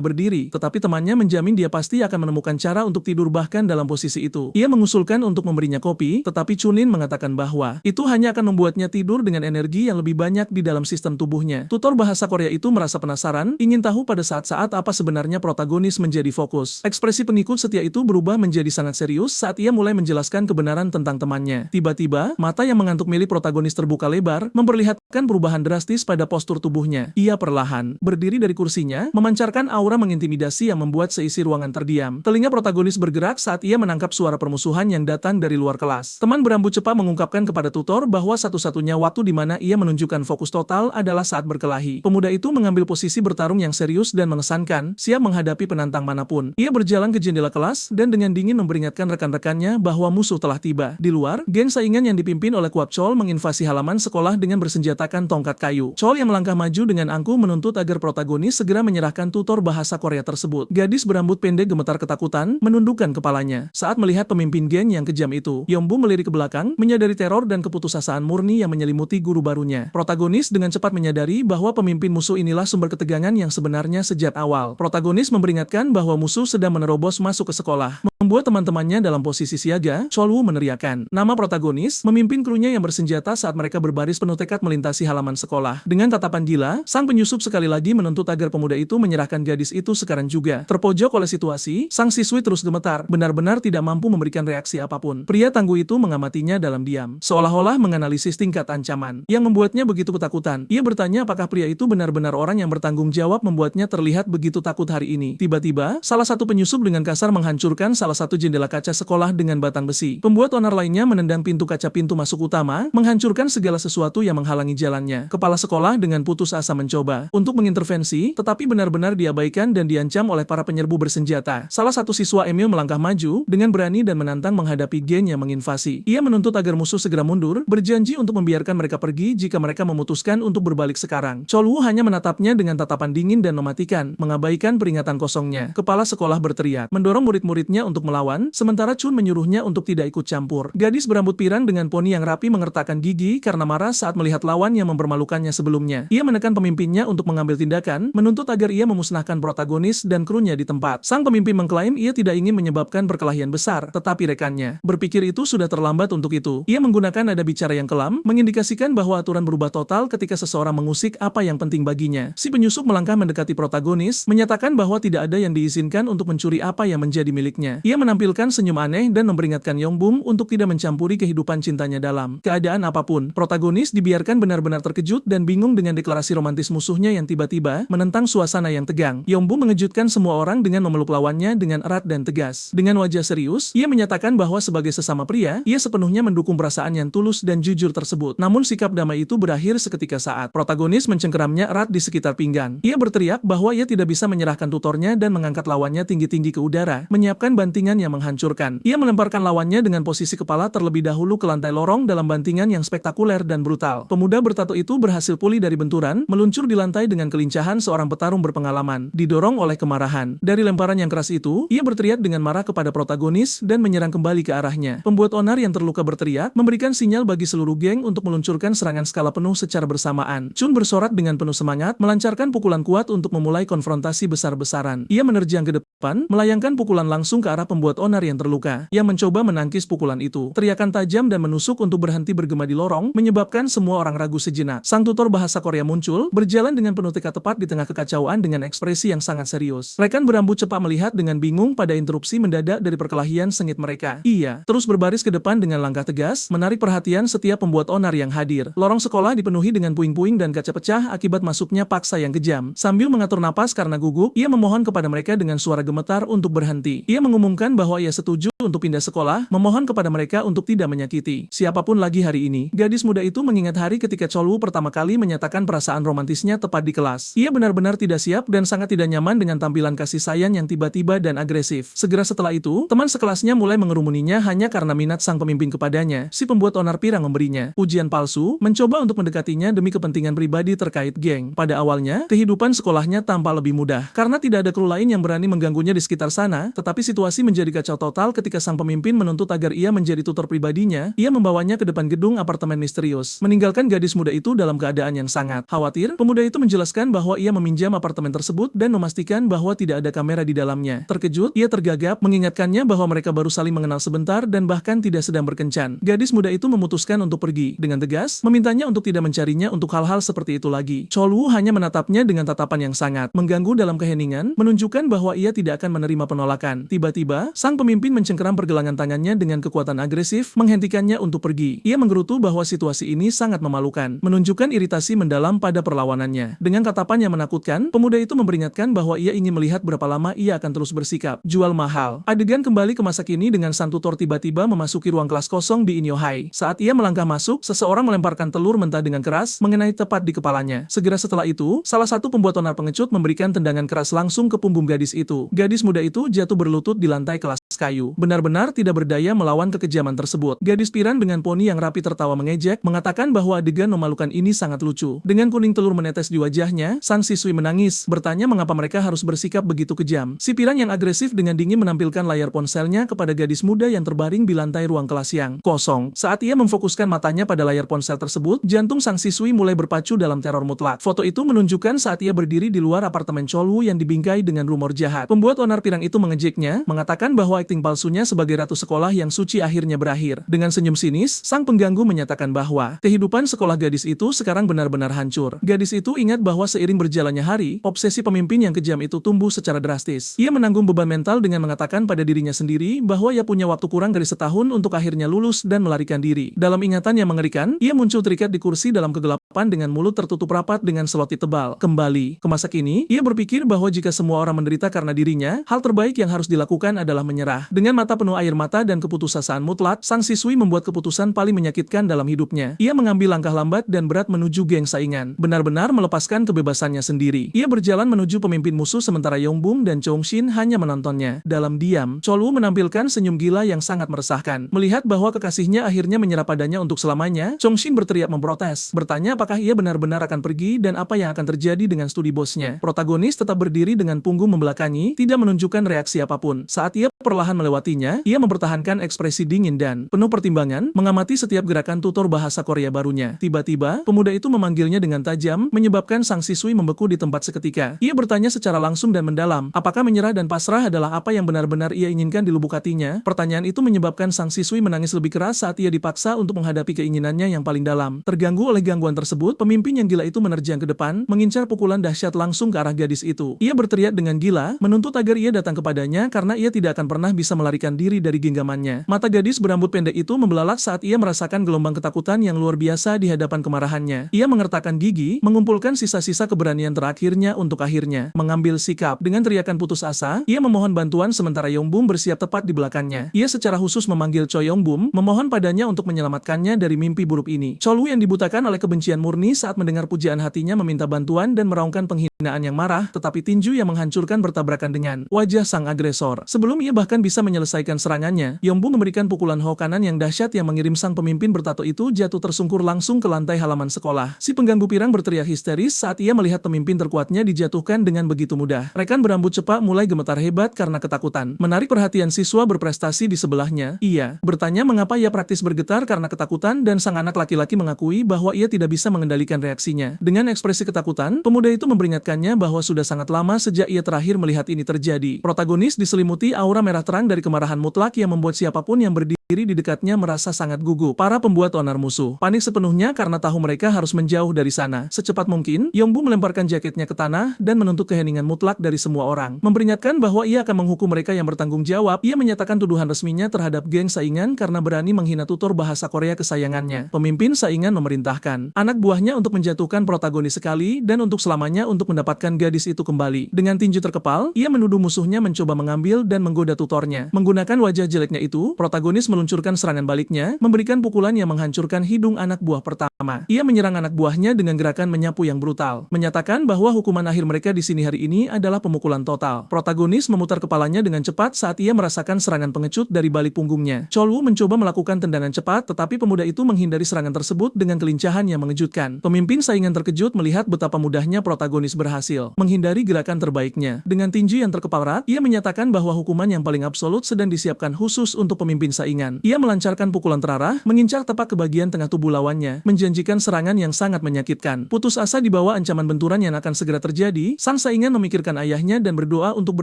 berdiri, tetapi temannya menjamin dia pasti akan menemukan cara untuk tidur bahkan dalam posisi itu. Ia mengusulkan untuk memberinya kopi, tetapi Chunin mengatakan bahwa itu hanya akan membuatnya tidur dengan energi yang lebih banyak di dalam sistem tubuhnya. Tutor bahasa Korea itu merasa penasaran, ingin tahu pada saat-saat apa sebenarnya protagonis menjadi fokus. Ekspresi pengikut setia itu berubah menjadi sangat serius saat ia mulai menjelaskan kebenaran tentang temannya. Tiba-tiba, mata yang mengantuk milik protagonis terbuka lebar, memperlihatkan perubahan drastis pada postur tubuhnya. Ia perlahan berdiri dari kursinya, memancarkan aura mengintimidasi yang membuat seisi ruangan terdiam. Telinga protagonis bergerak saat ia menangkap suara permusuhan yang datang dari luar kelas. Teman berambut cepat mengungkapkan kepada tutor bahwa satu-satunya waktu di mana ia menunjukkan fokus total adalah saat berkelahi. Pemuda itu mengambil posisi bertarung yang serius dan mengesankan, siap menghadapi penantang manapun. Ia berjalan ke jendela kelas dan dengan dingin memperingatkan rekan-rekannya bahwa musuh telah tiba. Di luar, geng saingan yang dipimpin oleh Kwap Chol menginvasi halaman sekolah dengan bersenjatakan tongkat kayu. Chol yang melangkah maju dengan angkuh menuntut agar protagonis segera menyerahkan tutor bahasa Korea tersebut. Gadis berambut pendek gemetar ketakutan, menundukkan kepalanya. Saat melihat pemimpin geng yang kejam itu, Yongbu melirik ke belakang, menyadari teror dan keputusasaan murni yang menyelimuti guru barunya. Protagonis dengan cepat menyadari bahwa pemimpin musuh inilah sumber ketegangan yang sebenarnya sejak awal. Protagonis memperingatkan bahwa musuh sedang menerobos masuk ke sekolah. Membuat teman-temannya dalam posisi siaga, Cholwu meneriakkan nama protagonis, memimpin krunya yang bersenjata saat mereka berbaris penuh tekad melintasi halaman sekolah. Dengan tatapan gila, sang penyusup sekali lagi menuntut agar pemuda itu menyerahkan gadis itu sekarang juga. Terpojok oleh situasi, sang siswi terus gemetar, benar-benar tidak mampu memberikan reaksi apapun. Pria tangguh itu mengamatinya dalam diam, seolah-olah menganalisis tingkat ancaman, yang membuatnya begitu ketakutan. Ia bertanya apakah pria itu benar-benar orang yang bertanggung jawab membuatnya terlihat begitu takut hari ini. Tiba-tiba, salah satu penyusup dengan kasar menghancurkan salah satu jendela kaca sekolah dengan batang besi. Pembuat onar lainnya menendang pintu kaca pintu masuk utama, menghancurkan segala sesuatu yang menghalangi jalannya. Kepala sekolah dengan putus asa mencoba untuk mengintervensi, tetapi benar-benar diabaikan dan diancam oleh para penyerbu bersenjata. Salah satu siswa Emil melangkah maju, dengan berani dan menantang menghadapi geng yang menginvasi. Ia menuntut agar musuh segera mundur, berjanji untuk membiarkan mereka pergi jika mereka memutuskan untuk berbalik sekarang. Cholwu hanya menatapnya dengan tatapan dingin dan mematikan, mengabaikan peringatan kosongnya. Kepala sekolah berteriak, mendorong murid-muridnya untuk melawan, sementara Chun menyuruhnya untuk tidak ikut campur. Gadis berambut pirang dengan poni yang rapi mengertakkan gigi karena marah saat melihat lawan yang mempermalukannya sebelumnya. Ia menekan pemimpinnya untuk mengambil tindakan, menuntut agar ia memusnahkan protagonis dan krunya di tempat. Sang pemimpin mengklaim ia tidak ingin menyebabkan perkelahian besar, tetapi rekannya berpikir itu sudah terlambat untuk itu. Ia menggunakan nada bicara yang kelam, mengindikasikan bahwa aturan berubah total ketika seseorang mengusik apa yang penting baginya. Si penyusup melangkah mendekati protagonis, menyatakan bahwa tidak ada yang diizinkan untuk mencuri apa yang menjadi miliknya. Ia menampilkan senyum aneh dan memperingatkan Yongbum untuk tidak mencampuri kehidupan cintanya dalam keadaan apapun. Protagonis dibiarkan benar-benar terkejut dan bingung dengan deklarasi romantis musuhnya yang tiba-tiba menentang suasana yang tegang. Yongbum mengejutkan semua orang dengan memeluk lawannya dengan erat dan tegas. Dengan wajah serius, ia menyatakan bahwa sebagai sesama pria, ia sepenuhnya mendukung perasaan yang tulus dan jujur tersebut. Namun sikap damai itu berakhir seketika saat protagonis mencengkeramnya erat di sekitar pinggang. Ia berteriak bahwa ia tidak bisa menyerahkan tutornya dan mengangkat lawannya tinggi-tinggi ke udara, menyiapkan bantingan yang menghancurkan. Ia melemparkan lawannya dengan posisi kepala terlebih dahulu ke lantai lorong dalam bantingan yang spektakuler dan brutal. Pemuda bertato itu berhasil pulih dari benturan, meluncur di lantai dengan kelincahan seorang petarung berpengalaman, didorong oleh kemarahan. Dari lemparan yang keras itu, ia berteriak dengan marah kepada protagonis dan menyerang kembali ke arahnya. Pembuat onar yang terluka berteriak, memberikan sinyal bagi seluruh geng untuk meluncurkan serangan skala penuh secara bersamaan. Chun bersorak dengan penuh semangat, melancarkan pukulan kuat untuk memulai konfrontasi besar-besaran. Ia menerjang ke depan, melayangkan pukulan langsung ke arah pembuat onar yang terluka, yang mencoba menangkis pukulan itu. Teriakan tajam dan menusuk untuk berhenti bergema di lorong, menyebabkan semua orang ragu sejenak. Sang tutor bahasa Korea muncul, berjalan dengan penuh tekad tepat di tengah kekacauan dengan ekspresi yang sangat serius. Rekan berambut cepat melihat dengan bingung pada interupsi mendadak dari perkelahian sengit mereka. Ia terus berbaris ke depan dengan langkah tegas, menarik perhatian setiap pembuat onar yang hadir. Lorong sekolah dipenuhi dengan puing-puing dan kaca pecah akibat masuknya paksa yang kejam. Sambil mengatur napas karena gugup, ia memohon kepada mereka dengan suara gemetar untuk berhenti. Ia mengumumkan bahwa ia setuju untuk pindah sekolah, memohon kepada mereka untuk tidak menyakiti siapapun lagi hari ini. Gadis muda itu mengingat hari ketika Cholwoo pertama kali menyatakan perasaan romantisnya tepat di kelas. Ia benar-benar tidak siap dan sangat tidak nyaman dengan tampilan kasih sayang yang tiba-tiba dan agresif. Segera setelah itu, teman sekelasnya mulai mengerumuninya hanya karena minat sang pemimpin kepadanya. Si pembuat onar pirang memberinya ujian palsu, mencoba untuk mendekatinya demi kepentingan pribadi terkait geng. Pada awalnya, kehidupan sekolahnya tampak lebih mudah karena tidak ada kru lain yang berani mengganggunya di sekitar sana, tetapi situasi menjadi kacau total ketika sang pemimpin menuntut agar ia menjadi tutor pribadinya. Ia membawanya ke depan gedung apartemen misterius, meninggalkan gadis muda itu dalam keadaan yang sangat khawatir. Pemuda itu menjelaskan bahwa ia meminjam apartemen tersebut dan memastikan bahwa tidak ada kamera di dalamnya. Terkejut, ia tergagap, mengingatkannya bahwa mereka baru saling mengenal sebentar dan bahkan tidak sedang berkencan. Gadis muda itu memutuskan untuk pergi dengan tegas, memintanya untuk tidak mencarinya untuk hal-hal seperti itu lagi. Cholwoo hanya menatapnya dengan tatapan yang sangat mengganggu dalam keheningan, menunjukkan bahwa ia tidak akan menerima penolakan. Tiba-tiba, sang pemimpin mencengkeram pergelangan tangannya dengan kekuatan agresif, menghentikannya untuk pergi. Ia menggerutu bahwa situasi ini sangat memalukan, menunjukkan iritasi mendalam pada perlawanannya. Dengan tatapan yang menakutkan, pemuda itu memperingatkan bahwa ia ingin melihat berapa lama ia akan terus bersikap jual mahal. Adegan kembali ke masa kini dengan sang tutor tiba-tiba memasuki ruang kelas kosong di Inyo High. Saat ia melangkah masuk, seseorang melemparkan telur mentah dengan keras, mengenai tepat di kepalanya. Segera setelah itu, salah satu pembuat onar pengecut memberikan tendangan keras langsung ke punggung gadis itu. Gadis muda itu jatuh berlutut di lantai kelas kayu. Benar-benar tidak berdaya melawan kekejaman tersebut. Gadis piran dengan poni yang rapi tertawa mengejek, mengatakan bahwa adegan memalukan ini sangat lucu. Dengan kuning telur menetes di wajahnya, sang siswi menangis, bertanya mengapa mereka harus bersikap begitu kejam. Si piran yang agresif dengan dingin menampilkan layar ponselnya kepada gadis muda yang terbaring di lantai ruang kelas yang kosong. Saat ia memfokuskan matanya pada layar ponsel tersebut, jantung sang siswi mulai berpacu dalam teror mutlak. Foto itu menunjukkan saat ia berdiri di luar apartemen Cholwoo yang dibingkai dengan rumor jahat. Pembuat onar pirang itu mengejeknya, mengatakan bahwa akting palsunya sebagai ratu sekolah yang suci akhirnya berakhir. Dengan senyum sinis, sang pengganggu menyatakan bahwa kehidupan sekolah gadis itu sekarang benar-benar hancur. Gadis itu ingat bahwa seiring berjalannya hari, obsesi pemimpin yang kejam itu tumbuh secara drastis. Ia menanggung beban mental dengan mengatakan pada dirinya sendiri bahwa ia punya waktu kurang dari setahun untuk akhirnya lulus dan melarikan diri. Dalam ingatan yang mengerikan, ia muncul terikat di kursi dalam kegelapan dengan mulut tertutup rapat dengan selotip tebal. Kembali ke masa kini, ia berpikir bahwa jika semua orang menderita karena dirinya, hal terbaik yang harus dilakukan adalah menyerah. Dengan mata penuh air mata dan keputusasaan mutlak, sang siswi membuat keputusan paling menyakitkan dalam hidupnya. Ia mengambil langkah lambat dan berat menuju geng saingan, benar-benar melepaskan kebebasannya sendiri. Ia berjalan menuju pemimpin musuh sementara Yongbum dan Chongshin hanya menontonnya. Dalam diam, Cholwoo menampilkan senyum gila yang sangat meresahkan. Melihat bahwa kekasihnya akhirnya menyerah padanya untuk selamanya, Chongshin berteriak memprotes, bertanya apakah ia benar-benar akan pergi dan apa yang akan terjadi dengan studi bosnya. Protagonis tetap berdiri dengan punggung membelakangi, tidak menunjukkan reaksi apapun. Saat ia perlahan melewatinya, ia mempertahankan ekspresi dingin dan penuh pertimbangan, mengamati setiap gerakan tutor bahasa Korea barunya. Tiba-tiba, pemuda itu memanggilnya dengan tajam, menyebabkan sang siswi membeku di tempat seketika. Ia bertanya secara langsung dan mendalam, apakah menyerah dan pasrah adalah apa yang benar-benar ia inginkan di lubuk hatinya? Pertanyaan itu menyebabkan sang siswi menangis lebih keras saat ia dipaksa untuk menghadapi keinginannya yang paling dalam. Terganggu oleh gangguan tersebut, pemimpin yang gila itu menerjang ke depan, mengincar pukulan dahsyat langsung ke arah gadis itu. Ia berteriak dengan gila, menuntut agar ia datang kepadanya karena ia tidak akan pernah bisa melarikan diri dari genggamannya. Mata gadis berambut pendek itu membelalak saat ia merasakan gelombang ketakutan yang luar biasa di hadapan kemarahannya. Ia mengertakkan gigi, mengumpulkan sisa-sisa keberanian terakhirnya untuk akhirnya mengambil sikap. Dengan teriakan putus asa, ia memohon bantuan sementara Yongbum bersiap tepat di belakangnya. Ia secara khusus memanggil Choi Yongbum, memohon padanya untuk menyelamatkannya dari mimpi buruk ini. Cholwoo yang dibutakan oleh kebencian murni saat mendengar pujaan hatinya meminta bantuan dan meraungkan penghinaan yang marah, tetapi tinju yang menghancurkan bertabrakan dengan wajah sang agresor. Sebelum ia bahkan bisa menyelesaikan serangannya, Yongbum memberikan pukulan ho kanan yang dahsyat yang mengirim sang pemimpin bertato itu jatuh tersungkur langsung ke lantai halaman sekolah. Si pengganggu pirang berteriak histeris saat ia melihat pemimpin terkuatnya dijatuhkan dengan begitu mudah. Rekan berambut cepak mulai gemetar hebat karena ketakutan. Menarik perhatian siswa berprestasi di sebelahnya, ia bertanya mengapa ia praktis bergetar karena ketakutan dan sang anak laki-laki mengakui bahwa ia tidak bisa mengendalikan reaksinya. Dengan ekspresi ketakutan, pemuda itu memperingatkannya bahwa sudah sangat lama sejak ia terakhir melihat ini terjadi. Protagonis diselimuti aura merah terang dari kemarahan mutlak yang membuat siapapun yang berdiri di dekatnya merasa sangat gugup. Para pembuat onar musuh panik sepenuhnya karena tahu mereka harus menjauh dari sana. Secepat mungkin, Yongbum melemparkan jaketnya ke tanah dan menuntut keheningan mutlak dari semua orang. Memperingatkan bahwa ia akan menghukum mereka yang bertanggung jawab, ia menyatakan tuduhan resminya terhadap geng saingan karena berani menghina tutor bahasa Korea kesayangannya. Pemimpin saingan memerintahkan anak buahnya untuk menjatuhkan protagonis sekali dan untuk selamanya untuk mendapatkan gadis itu kembali. Dengan tinju terkepal, ia menuduh musuhnya mencoba mengambil dan menggoda tutor tutornya. Menggunakan wajah jeleknya itu, protagonis meluncurkan serangan baliknya, memberikan pukulan yang menghancurkan hidung anak buah pertama. Ia menyerang anak buahnya dengan gerakan menyapu yang brutal, menyatakan bahwa hukuman akhir mereka di sini hari ini adalah pemukulan total. Protagonis memutar kepalanya dengan cepat saat ia merasakan serangan pengecut dari balik punggungnya. Cholu mencoba melakukan tendangan cepat, tetapi pemuda itu menghindari serangan tersebut dengan kelincahan yang mengejutkan. Pemimpin saingan terkejut melihat betapa mudahnya protagonis berhasil menghindari gerakan terbaiknya. Dengan tinju yang terkepal erat, ia menyatakan bahwa hukuman yang paling absolut sedang disiapkan khusus untuk pemimpin saingan. Ia melancarkan pukulan terarah, mengincar tepat ke bagian tengah tubuh lawannya, menjanjikan serangan yang sangat menyakitkan. Putus asa di bawah ancaman benturan yang akan segera terjadi, sang saingan memikirkan ayahnya dan berdoa untuk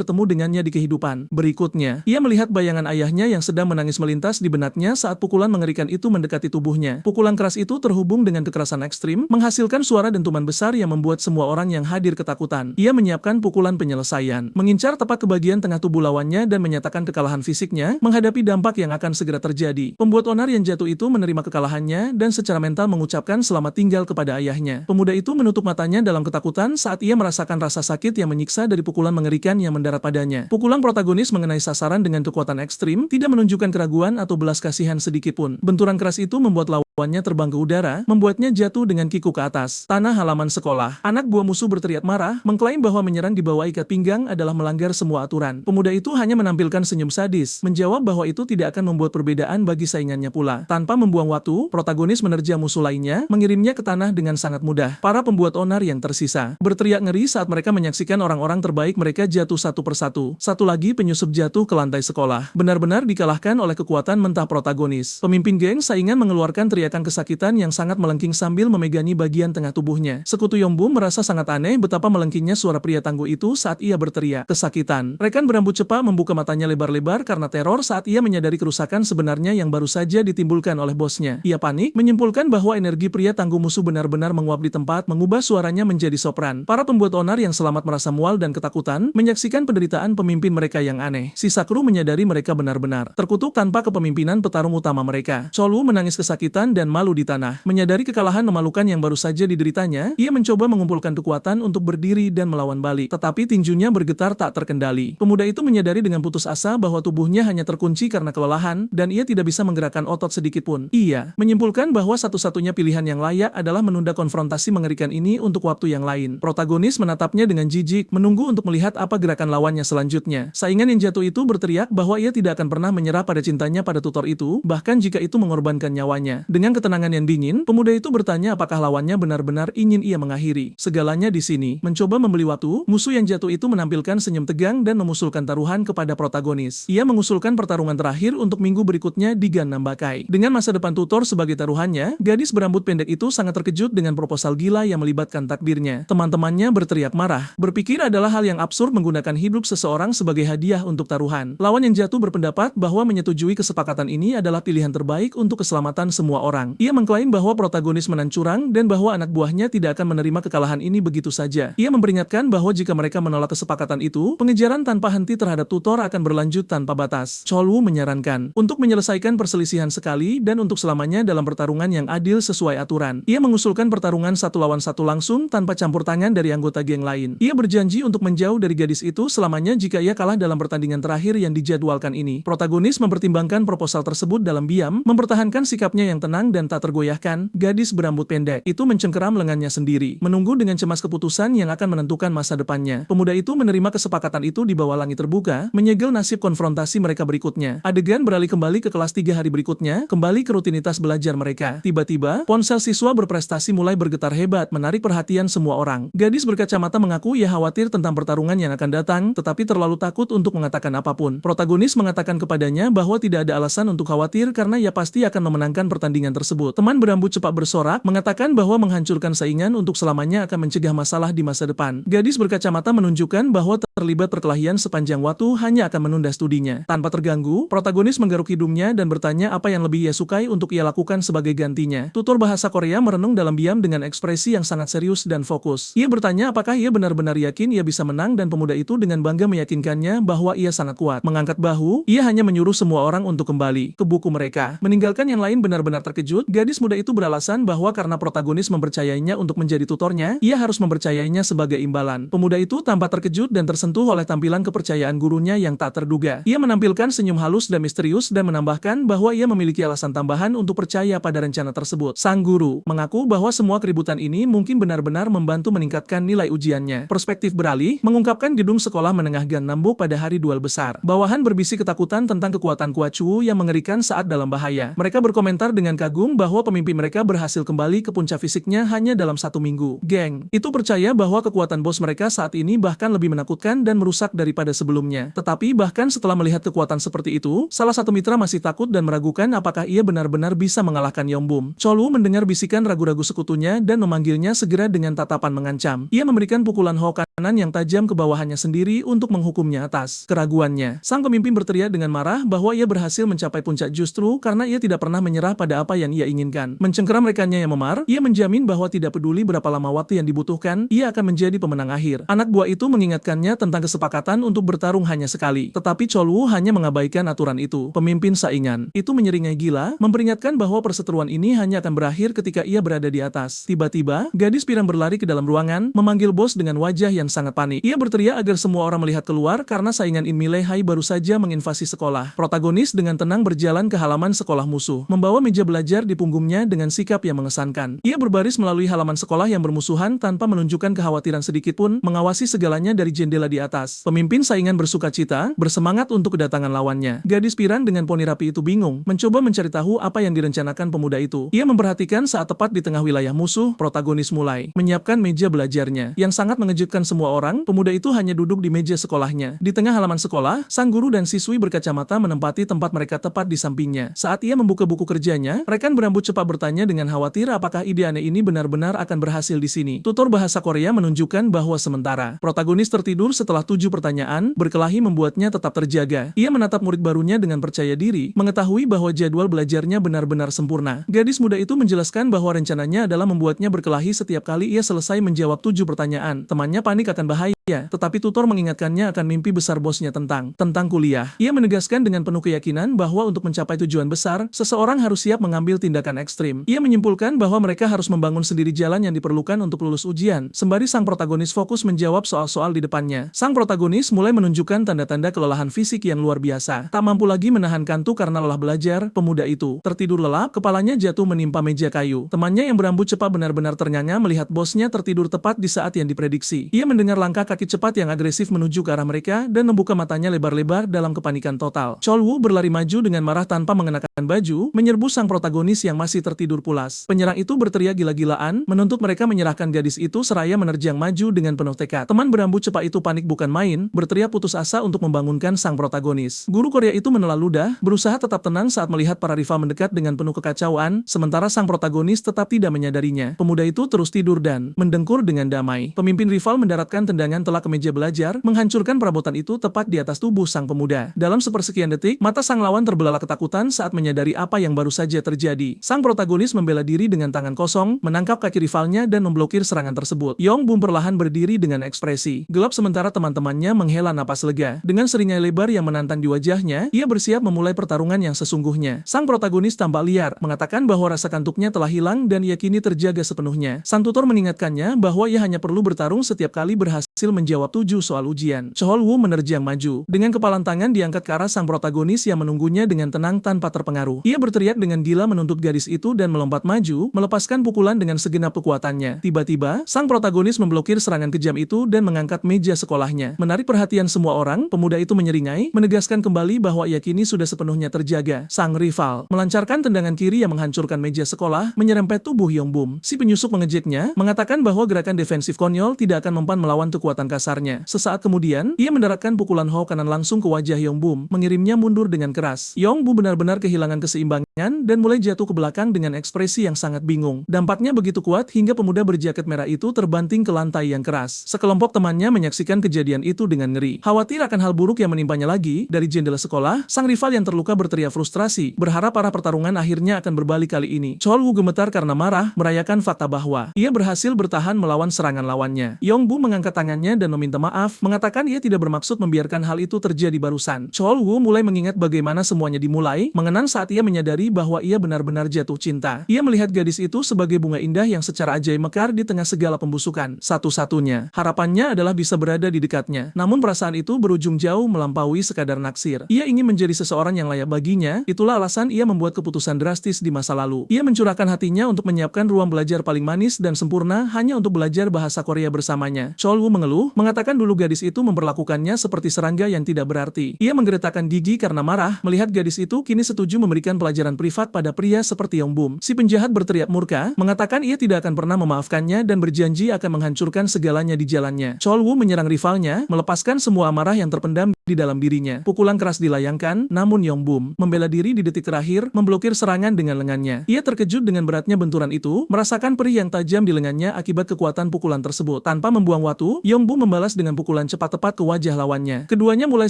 bertemu dengannya di kehidupan berikutnya. Ia melihat bayangan ayahnya yang sedang menangis melintas di benaknya saat pukulan mengerikan itu mendekati tubuhnya. Pukulan keras itu terhubung dengan kekerasan ekstrim, menghasilkan suara dentuman besar yang membuat semua orang yang hadir ketakutan. Ia menyiapkan pukulan penyelesaian, mengincar tepat ke bagian tengah tubuh lawannya dan menyatakan kekalahan fisiknya menghadapi dampak yang akan segera terjadi. Pembuat onar yang jatuh itu menerima kekalahannya dan secara mental mengucapkan selamat tinggal kepada ayahnya. Pemuda itu menutup matanya dalam ketakutan saat ia merasakan rasa sakit yang menyiksa dari pukulan mengerikan yang mendarat padanya. Pukulan protagonis mengenai sasaran dengan kekuatan ekstrim, tidak menunjukkan keraguan atau belas kasihan sedikitpun. Benturan keras itu membuat lawannya terbang ke udara, membuatnya jatuh dengan kiku ke atas tanah halaman sekolah. Anak buah musuh berteriak marah, mengklaim bahwa menyerang di bawah ikat pinggang adalah melanggar semua aturan. Pemuda itu hanya menampilkan senyum sadis, menjawab bahwa itu tidak akan membuat perbedaan bagi saingannya pula. Tanpa membuang waktu, protagonis menerjang musuh lainnya, mengirimnya ke tanah dengan sangat mudah. Para pembuat onar yang tersisa berteriak ngeri saat mereka menyaksikan orang-orang terbaik mereka jatuh satu persatu. Satu lagi penyusup jatuh ke lantai sekolah, benar-benar dikalahkan oleh kekuatan mentah protagonis. Pemimpin geng saingan mengeluarkan teriakan kesakitan yang sangat melengking sambil memegangi bagian tengah tubuhnya. Sekutu Yombu merasa sangat aneh betapa melengkingnya suara pria tangguh itu saat ia berteriak kesakitan. Rekan berambut cepat membuka matanya lebar-lebar karena teror saat ia menyadari kerusakan sebenarnya yang baru saja ditimbulkan oleh bosnya. Ia panik, menyimpulkan bahwa energi pria tangguh musuh benar-benar menguap di tempat, mengubah suaranya menjadi sopran. Para pembuat onar yang selamat merasa mual dan ketakutan, menyaksikan penderitaan pemimpin mereka yang aneh. Sisa kru menyadari mereka benar-benar terkutuk tanpa kepemimpinan petarung utama mereka. Cholu menangis kesakitan dan malu di tanah. Menyadari kekalahan memalukan yang baru saja dideritanya, ia mencoba mengumpulkan kekuatan untuk berdiri dan melawan balik. Tetapi tinjunya bergetar tak terkendali. Pemuda itu menyadari dengan putus asa bahwa tubuhnya hanya terkunci karena kelelahan, dan ia tidak bisa menggerakkan otot sedikit pun. Ia menyimpulkan bahwa satu-satunya pilihan yang layak adalah menunda konfrontasi mengerikan ini untuk waktu yang lain. Protagonis menatapnya dengan jijik, menunggu untuk melihat apa gerakan lawannya selanjutnya. Saingan yang jatuh itu berteriak bahwa ia tidak akan pernah menyerah pada cintanya pada tutor itu, bahkan jika itu mengorbankan nyawanya. Dengan ketenangan yang dingin, pemuda itu bertanya apakah lawannya benar-benar ingin ia mengakhiri segalanya di sini. Mencoba membeli waktu, musuh yang jatuh itu menampilkan senyum tegang dan mengusulkan taruhan kepada protagonis. Ia mengusulkan pertarungan terakhir untuk minggu berikutnya di Gan Nambakai. Dengan masa depan tutor sebagai taruhannya, gadis berambut pendek itu sangat terkejut dengan proposal gila yang melibatkan takdirnya. Teman-temannya berteriak marah, berpikir adalah hal yang absurd menggunakan hidup seseorang sebagai hadiah untuk taruhan. Lawan yang jatuh berpendapat bahwa menyetujui kesepakatan ini adalah pilihan terbaik untuk keselamatan semua orang. Ia mengklaim bahwa protagonis menang curang dan bahwa anak buahnya tidak akan menerima kekalahan ini begitu saja. Ia memperingatkan bahwa jika mereka menolak kesepakatan itu, pengejaran tanpa henti terhadap tutor akan berlanjut tanpa batas. Cholu menyarankan untuk menyelesaikan perselisihan sekali dan untuk selamanya dalam pertarungan yang adil sesuai aturan. Ia mengusulkan pertarungan satu lawan satu langsung tanpa campur tangan dari anggota geng lain. Ia berjanji untuk menjauh dari gadis itu selamanya jika ia kalah dalam pertandingan terakhir yang dijadwalkan ini. Protagonis mempertimbangkan proposal tersebut dalam diam, mempertahankan sikapnya yang tenang dan tak tergoyahkan. Gadis berambut pendek itu mencengkeram lengannya sendiri, menunggu dengan cemas keputusan yang akan menentukan masa depannya. Pemuda itu menerima kesepakatan itu di bawah langit terbuka, menyegel nasib konfrontasi mereka berikutnya. Adegan beralih kembali ke kelas 3 hari berikutnya, kembali ke rutinitas belajar mereka. Tiba-tiba, ponsel siswa berprestasi mulai bergetar hebat, menarik perhatian semua orang. Gadis berkacamata mengaku ia khawatir tentang pertarungan yang akan datang, tetapi terlalu takut untuk mengatakan apapun. Protagonis mengatakan kepadanya bahwa tidak ada alasan untuk khawatir karena ia pasti akan memenangkan pertandingan tersebut. Teman berambut cepat bersorak, mengatakan bahwa menghancurkan saingan untuk selamanya akan mencegah masalah di masa depan. Gadis berkacamata menunjukkan bahwa terlibat perkelahian sepanjang waktu hanya akan menunda studinya. Tanpa terganggu, protagonis menggaruk hidungnya dan bertanya apa yang lebih ia sukai untuk ia lakukan sebagai gantinya. Tutor bahasa Korea merenung dalam diam dengan ekspresi yang sangat serius dan fokus. Ia bertanya apakah ia benar-benar yakin ia bisa menang dan pemuda itu dengan bangga meyakinkannya bahwa ia sangat kuat. Mengangkat bahu, ia hanya menyuruh semua orang untuk kembali ke buku mereka. Meninggalkan yang lain benar-benar terkejut, gadis muda itu beralasan bahwa karena protagonis mempercayainya untuk menjadi tutornya, ia harus mempercayainya sebagai imbalan. Pemuda itu tampak terkejut dan tersentuh tersentuh oleh tampilan kepercayaan gurunya yang tak terduga. Ia menampilkan senyum halus dan misterius dan menambahkan bahwa ia memiliki alasan tambahan untuk percaya pada rencana tersebut. Sang guru mengaku bahwa semua keributan ini mungkin benar-benar membantu meningkatkan nilai ujiannya. Perspektif beralih mengungkapkan gedung sekolah menengah Gangnambuk pada hari duel besar. Bawahan berbisik ketakutan tentang kekuatan Kwachu yang mengerikan saat dalam bahaya. Mereka berkomentar dengan kagum bahwa pemimpin mereka berhasil kembali ke puncak fisiknya hanya dalam 1 minggu. Geng itu percaya bahwa kekuatan bos mereka saat ini bahkan lebih menakutkan dan merusak daripada sebelumnya. Tetapi bahkan setelah melihat kekuatan seperti itu, salah satu mitra masih takut dan meragukan apakah ia benar-benar bisa mengalahkan Yongbum. Cholu mendengar bisikan ragu-ragu sekutunya dan memanggilnya segera dengan tatapan mengancam. Ia memberikan pukulan Ho kanan yang tajam ke bawahannya sendiri untuk menghukumnya atas keraguannya. Sang pemimpin berteriak dengan marah bahwa ia berhasil mencapai puncak justru karena ia tidak pernah menyerah pada apa yang ia inginkan. Mencengkeram rekannya yang memar, ia menjamin bahwa tidak peduli berapa lama waktu yang dibutuhkan, ia akan menjadi pemenang akhir. Anak buah itu mengingatkannya tentang kesepakatan untuk bertarung hanya sekali. Tetapi Cholu hanya mengabaikan aturan itu. Pemimpin saingan itu menyeringai gila, memperingatkan bahwa perseteruan ini hanya akan berakhir ketika ia berada di atas. Tiba-tiba, gadis pirang berlari ke dalam ruangan, memanggil bos dengan wajah yang sangat panik. Ia berteriak agar semua orang melihat keluar karena saingan In Mi Lehai baru saja menginvasi sekolah. Protagonis dengan tenang berjalan ke halaman sekolah musuh, membawa meja belajar di punggungnya dengan sikap yang mengesankan. Ia berbaris melalui halaman sekolah yang bermusuhan tanpa menunjukkan kekhawatiran sedikit pun, mengawasi segalanya dari jendela di atas. Pemimpin saingan bersukacita, bersemangat untuk kedatangan lawannya. Gadis pirang dengan poni rapi itu bingung, mencoba mencari tahu apa yang direncanakan pemuda itu. Ia memperhatikan saat tepat di tengah wilayah musuh, protagonis mulai menyiapkan meja belajarnya. Yang sangat mengejutkan semua orang, pemuda itu hanya duduk di meja sekolahnya. Di tengah halaman sekolah, sang guru dan siswi berkacamata menempati tempat mereka tepat di sampingnya. Saat ia membuka buku kerjanya, rekan berambut cepat bertanya dengan khawatir apakah ide aneh ini benar-benar akan berhasil di sini. Tutor bahasa Korea menunjukkan bahwa sementara protagonis tertidur setelah 7 pertanyaan, berkelahi membuatnya tetap terjaga. Ia menatap murid barunya dengan percaya diri, mengetahui bahwa jadwal belajarnya benar-benar sempurna. Gadis muda itu menjelaskan bahwa rencananya adalah membuatnya berkelahi setiap kali ia selesai menjawab 7 pertanyaan. Temannya panik akan bahaya, tetapi tutor mengingatkannya akan mimpi besar bosnya tentang kuliah. Ia menegaskan dengan penuh keyakinan bahwa untuk mencapai tujuan besar, seseorang harus siap mengambil tindakan ekstrim. Ia menyimpulkan bahwa mereka harus membangun sendiri jalan yang diperlukan untuk lulus ujian, sembari sang protagonis fokus menjawab soal-soal di depannya. Sang protagonis mulai menunjukkan tanda-tanda kelelahan fisik yang luar biasa. Tak mampu lagi menahan kantuk karena lelah belajar, pemuda itu tertidur lelap, kepalanya jatuh menimpa meja kayu. Temannya yang berambut cepat benar-benar ternyanya melihat bosnya tertidur tepat di saat yang diprediksi. Ia mendengar langkah kaki cepat yang agresif menuju ke arah mereka dan membuka matanya lebar-lebar dalam kepanikan total. Cholu berlari maju dengan marah tanpa mengenakan baju, menyerbu sang protagonis yang masih tertidur pulas. Penyerang itu berteriak gila-gilaan, menuntut mereka menyerahkan gadis itu seraya menerjang maju dengan penuh tekad. Teman berambut cepat itu panik bukan main, berteriak putus asa untuk membangunkan sang protagonis. Guru Korea itu menelan ludah, berusaha tetap tenang saat melihat para rival mendekat dengan penuh kekacauan, sementara sang protagonis tetap tidak menyadarinya. Pemuda itu terus tidur dan mendengkur dengan damai. Pemimpin rival mendaratkan tendangan telak ke meja belajar, menghancurkan perabotan itu tepat di atas tubuh sang pemuda. Dalam sepersekian detik, mata sang lawan terbelalak ketakutan saat menyadari apa yang baru saja terjadi. Sang protagonis membela diri dengan tangan kosong, menangkap kaki rivalnya dan memblokir serangan tersebut. Yongbum perlahan berdiri dengan ekspresi gelap sementara teman-temannya menghela napas lega. Dengan seringai lebar yang menantang di wajahnya, ia bersiap memulai pertarungan yang sesungguhnya. Sang protagonis tampak liar, mengatakan bahwa rasa kantuknya telah hilang dan ia kini terjaga sepenuhnya. Sang tutor mengingatkannya bahwa ia hanya perlu bertarung setiap kali berhasil menjawab 7 soal ujian. Cholu menerjang maju. Dengan kepalan tangan diangkat ke arah sang protagonis yang menunggunya dengan tenang tanpa terpengaruh. Ia berteriak dengan gila menuntut gadis itu dan melompat maju, melepaskan pukulan dengan segenap kekuatannya. Tiba-tiba, sang protagonis memblokir serangan kejam itu dan mengangkat meja sekolahnya. Menarik perhatian semua orang, pemuda itu menyeringai, menegaskan kembali bahwa ia kini sudah sepenuhnya terjaga. Sang rival melancarkan tendangan kiri yang menghancurkan meja sekolah, menyerempet tubuh Yongbum. Si penyusup mengejeknya, mengatakan bahwa gerakan defensif konyol tidak akan mempan melawan kekuatan kasarnya. Sesaat kemudian, ia mendaratkan pukulan Ho kanan langsung ke wajah Yongbum, mengirimnya mundur dengan keras. Yongbum benar-benar kehilangan keseimbangan dan mulai jatuh ke belakang dengan ekspresi yang sangat bingung. Dampaknya begitu kuat hingga pemuda berjaket merah itu terbanting ke lantai yang keras. Sekelompok temannya menyaksikan kejadian itu dengan ngeri. Khawatir akan hal buruk yang menimpanya lagi, dari jendela sekolah, sang rival yang terluka berteriak frustrasi, berharap arah pertarungan akhirnya akan berbalik kali ini. Cholu gemetar karena marah, merayakan fakta bahwa ia berhasil bertahan melawan serangan lawannya. Yongbum mengangkat tangannya dan meminta maaf, mengatakan ia tidak bermaksud membiarkan hal itu terjadi barusan. Cholu mulai mengingat bagaimana semuanya dimulai, mengenang saat ia menyadari menyadari bahwa ia benar-benar jatuh cinta. Ia melihat gadis itu sebagai bunga indah yang secara ajaib mekar di tengah segala pembusukan. Satu-satunya harapannya adalah bisa berada di dekatnya. Namun perasaan itu berujung jauh melampaui sekadar naksir. Ia ingin menjadi seseorang yang layak baginya, itulah alasan ia membuat keputusan drastis di masa lalu. Ia mencurahkan hatinya untuk menyiapkan ruang belajar paling manis dan sempurna hanya untuk belajar bahasa Korea bersamanya. Chol-woo mengeluh, mengatakan dulu gadis itu memperlakukannya seperti serangga yang tidak berarti. Ia menggeretakkan gigi karena marah melihat gadis itu kini setuju memberikan pelajaran privat pada pria seperti Yongbum. Si penjahat berteriak murka, mengatakan ia tidak akan pernah memaafkannya dan berjanji akan menghancurkan segalanya di jalannya. Chol-woo menyerang rivalnya, melepaskan semua amarah yang terpendam di dalam dirinya. Pukulan keras dilayangkan, namun Yongbum membela diri di detik terakhir, memblokir serangan dengan lengannya. Ia terkejut dengan beratnya benturan itu, merasakan perih yang tajam di lengannya akibat kekuatan pukulan tersebut. Tanpa membuang waktu, Yongbum membalas dengan pukulan cepat tepat ke wajah lawannya. Keduanya mulai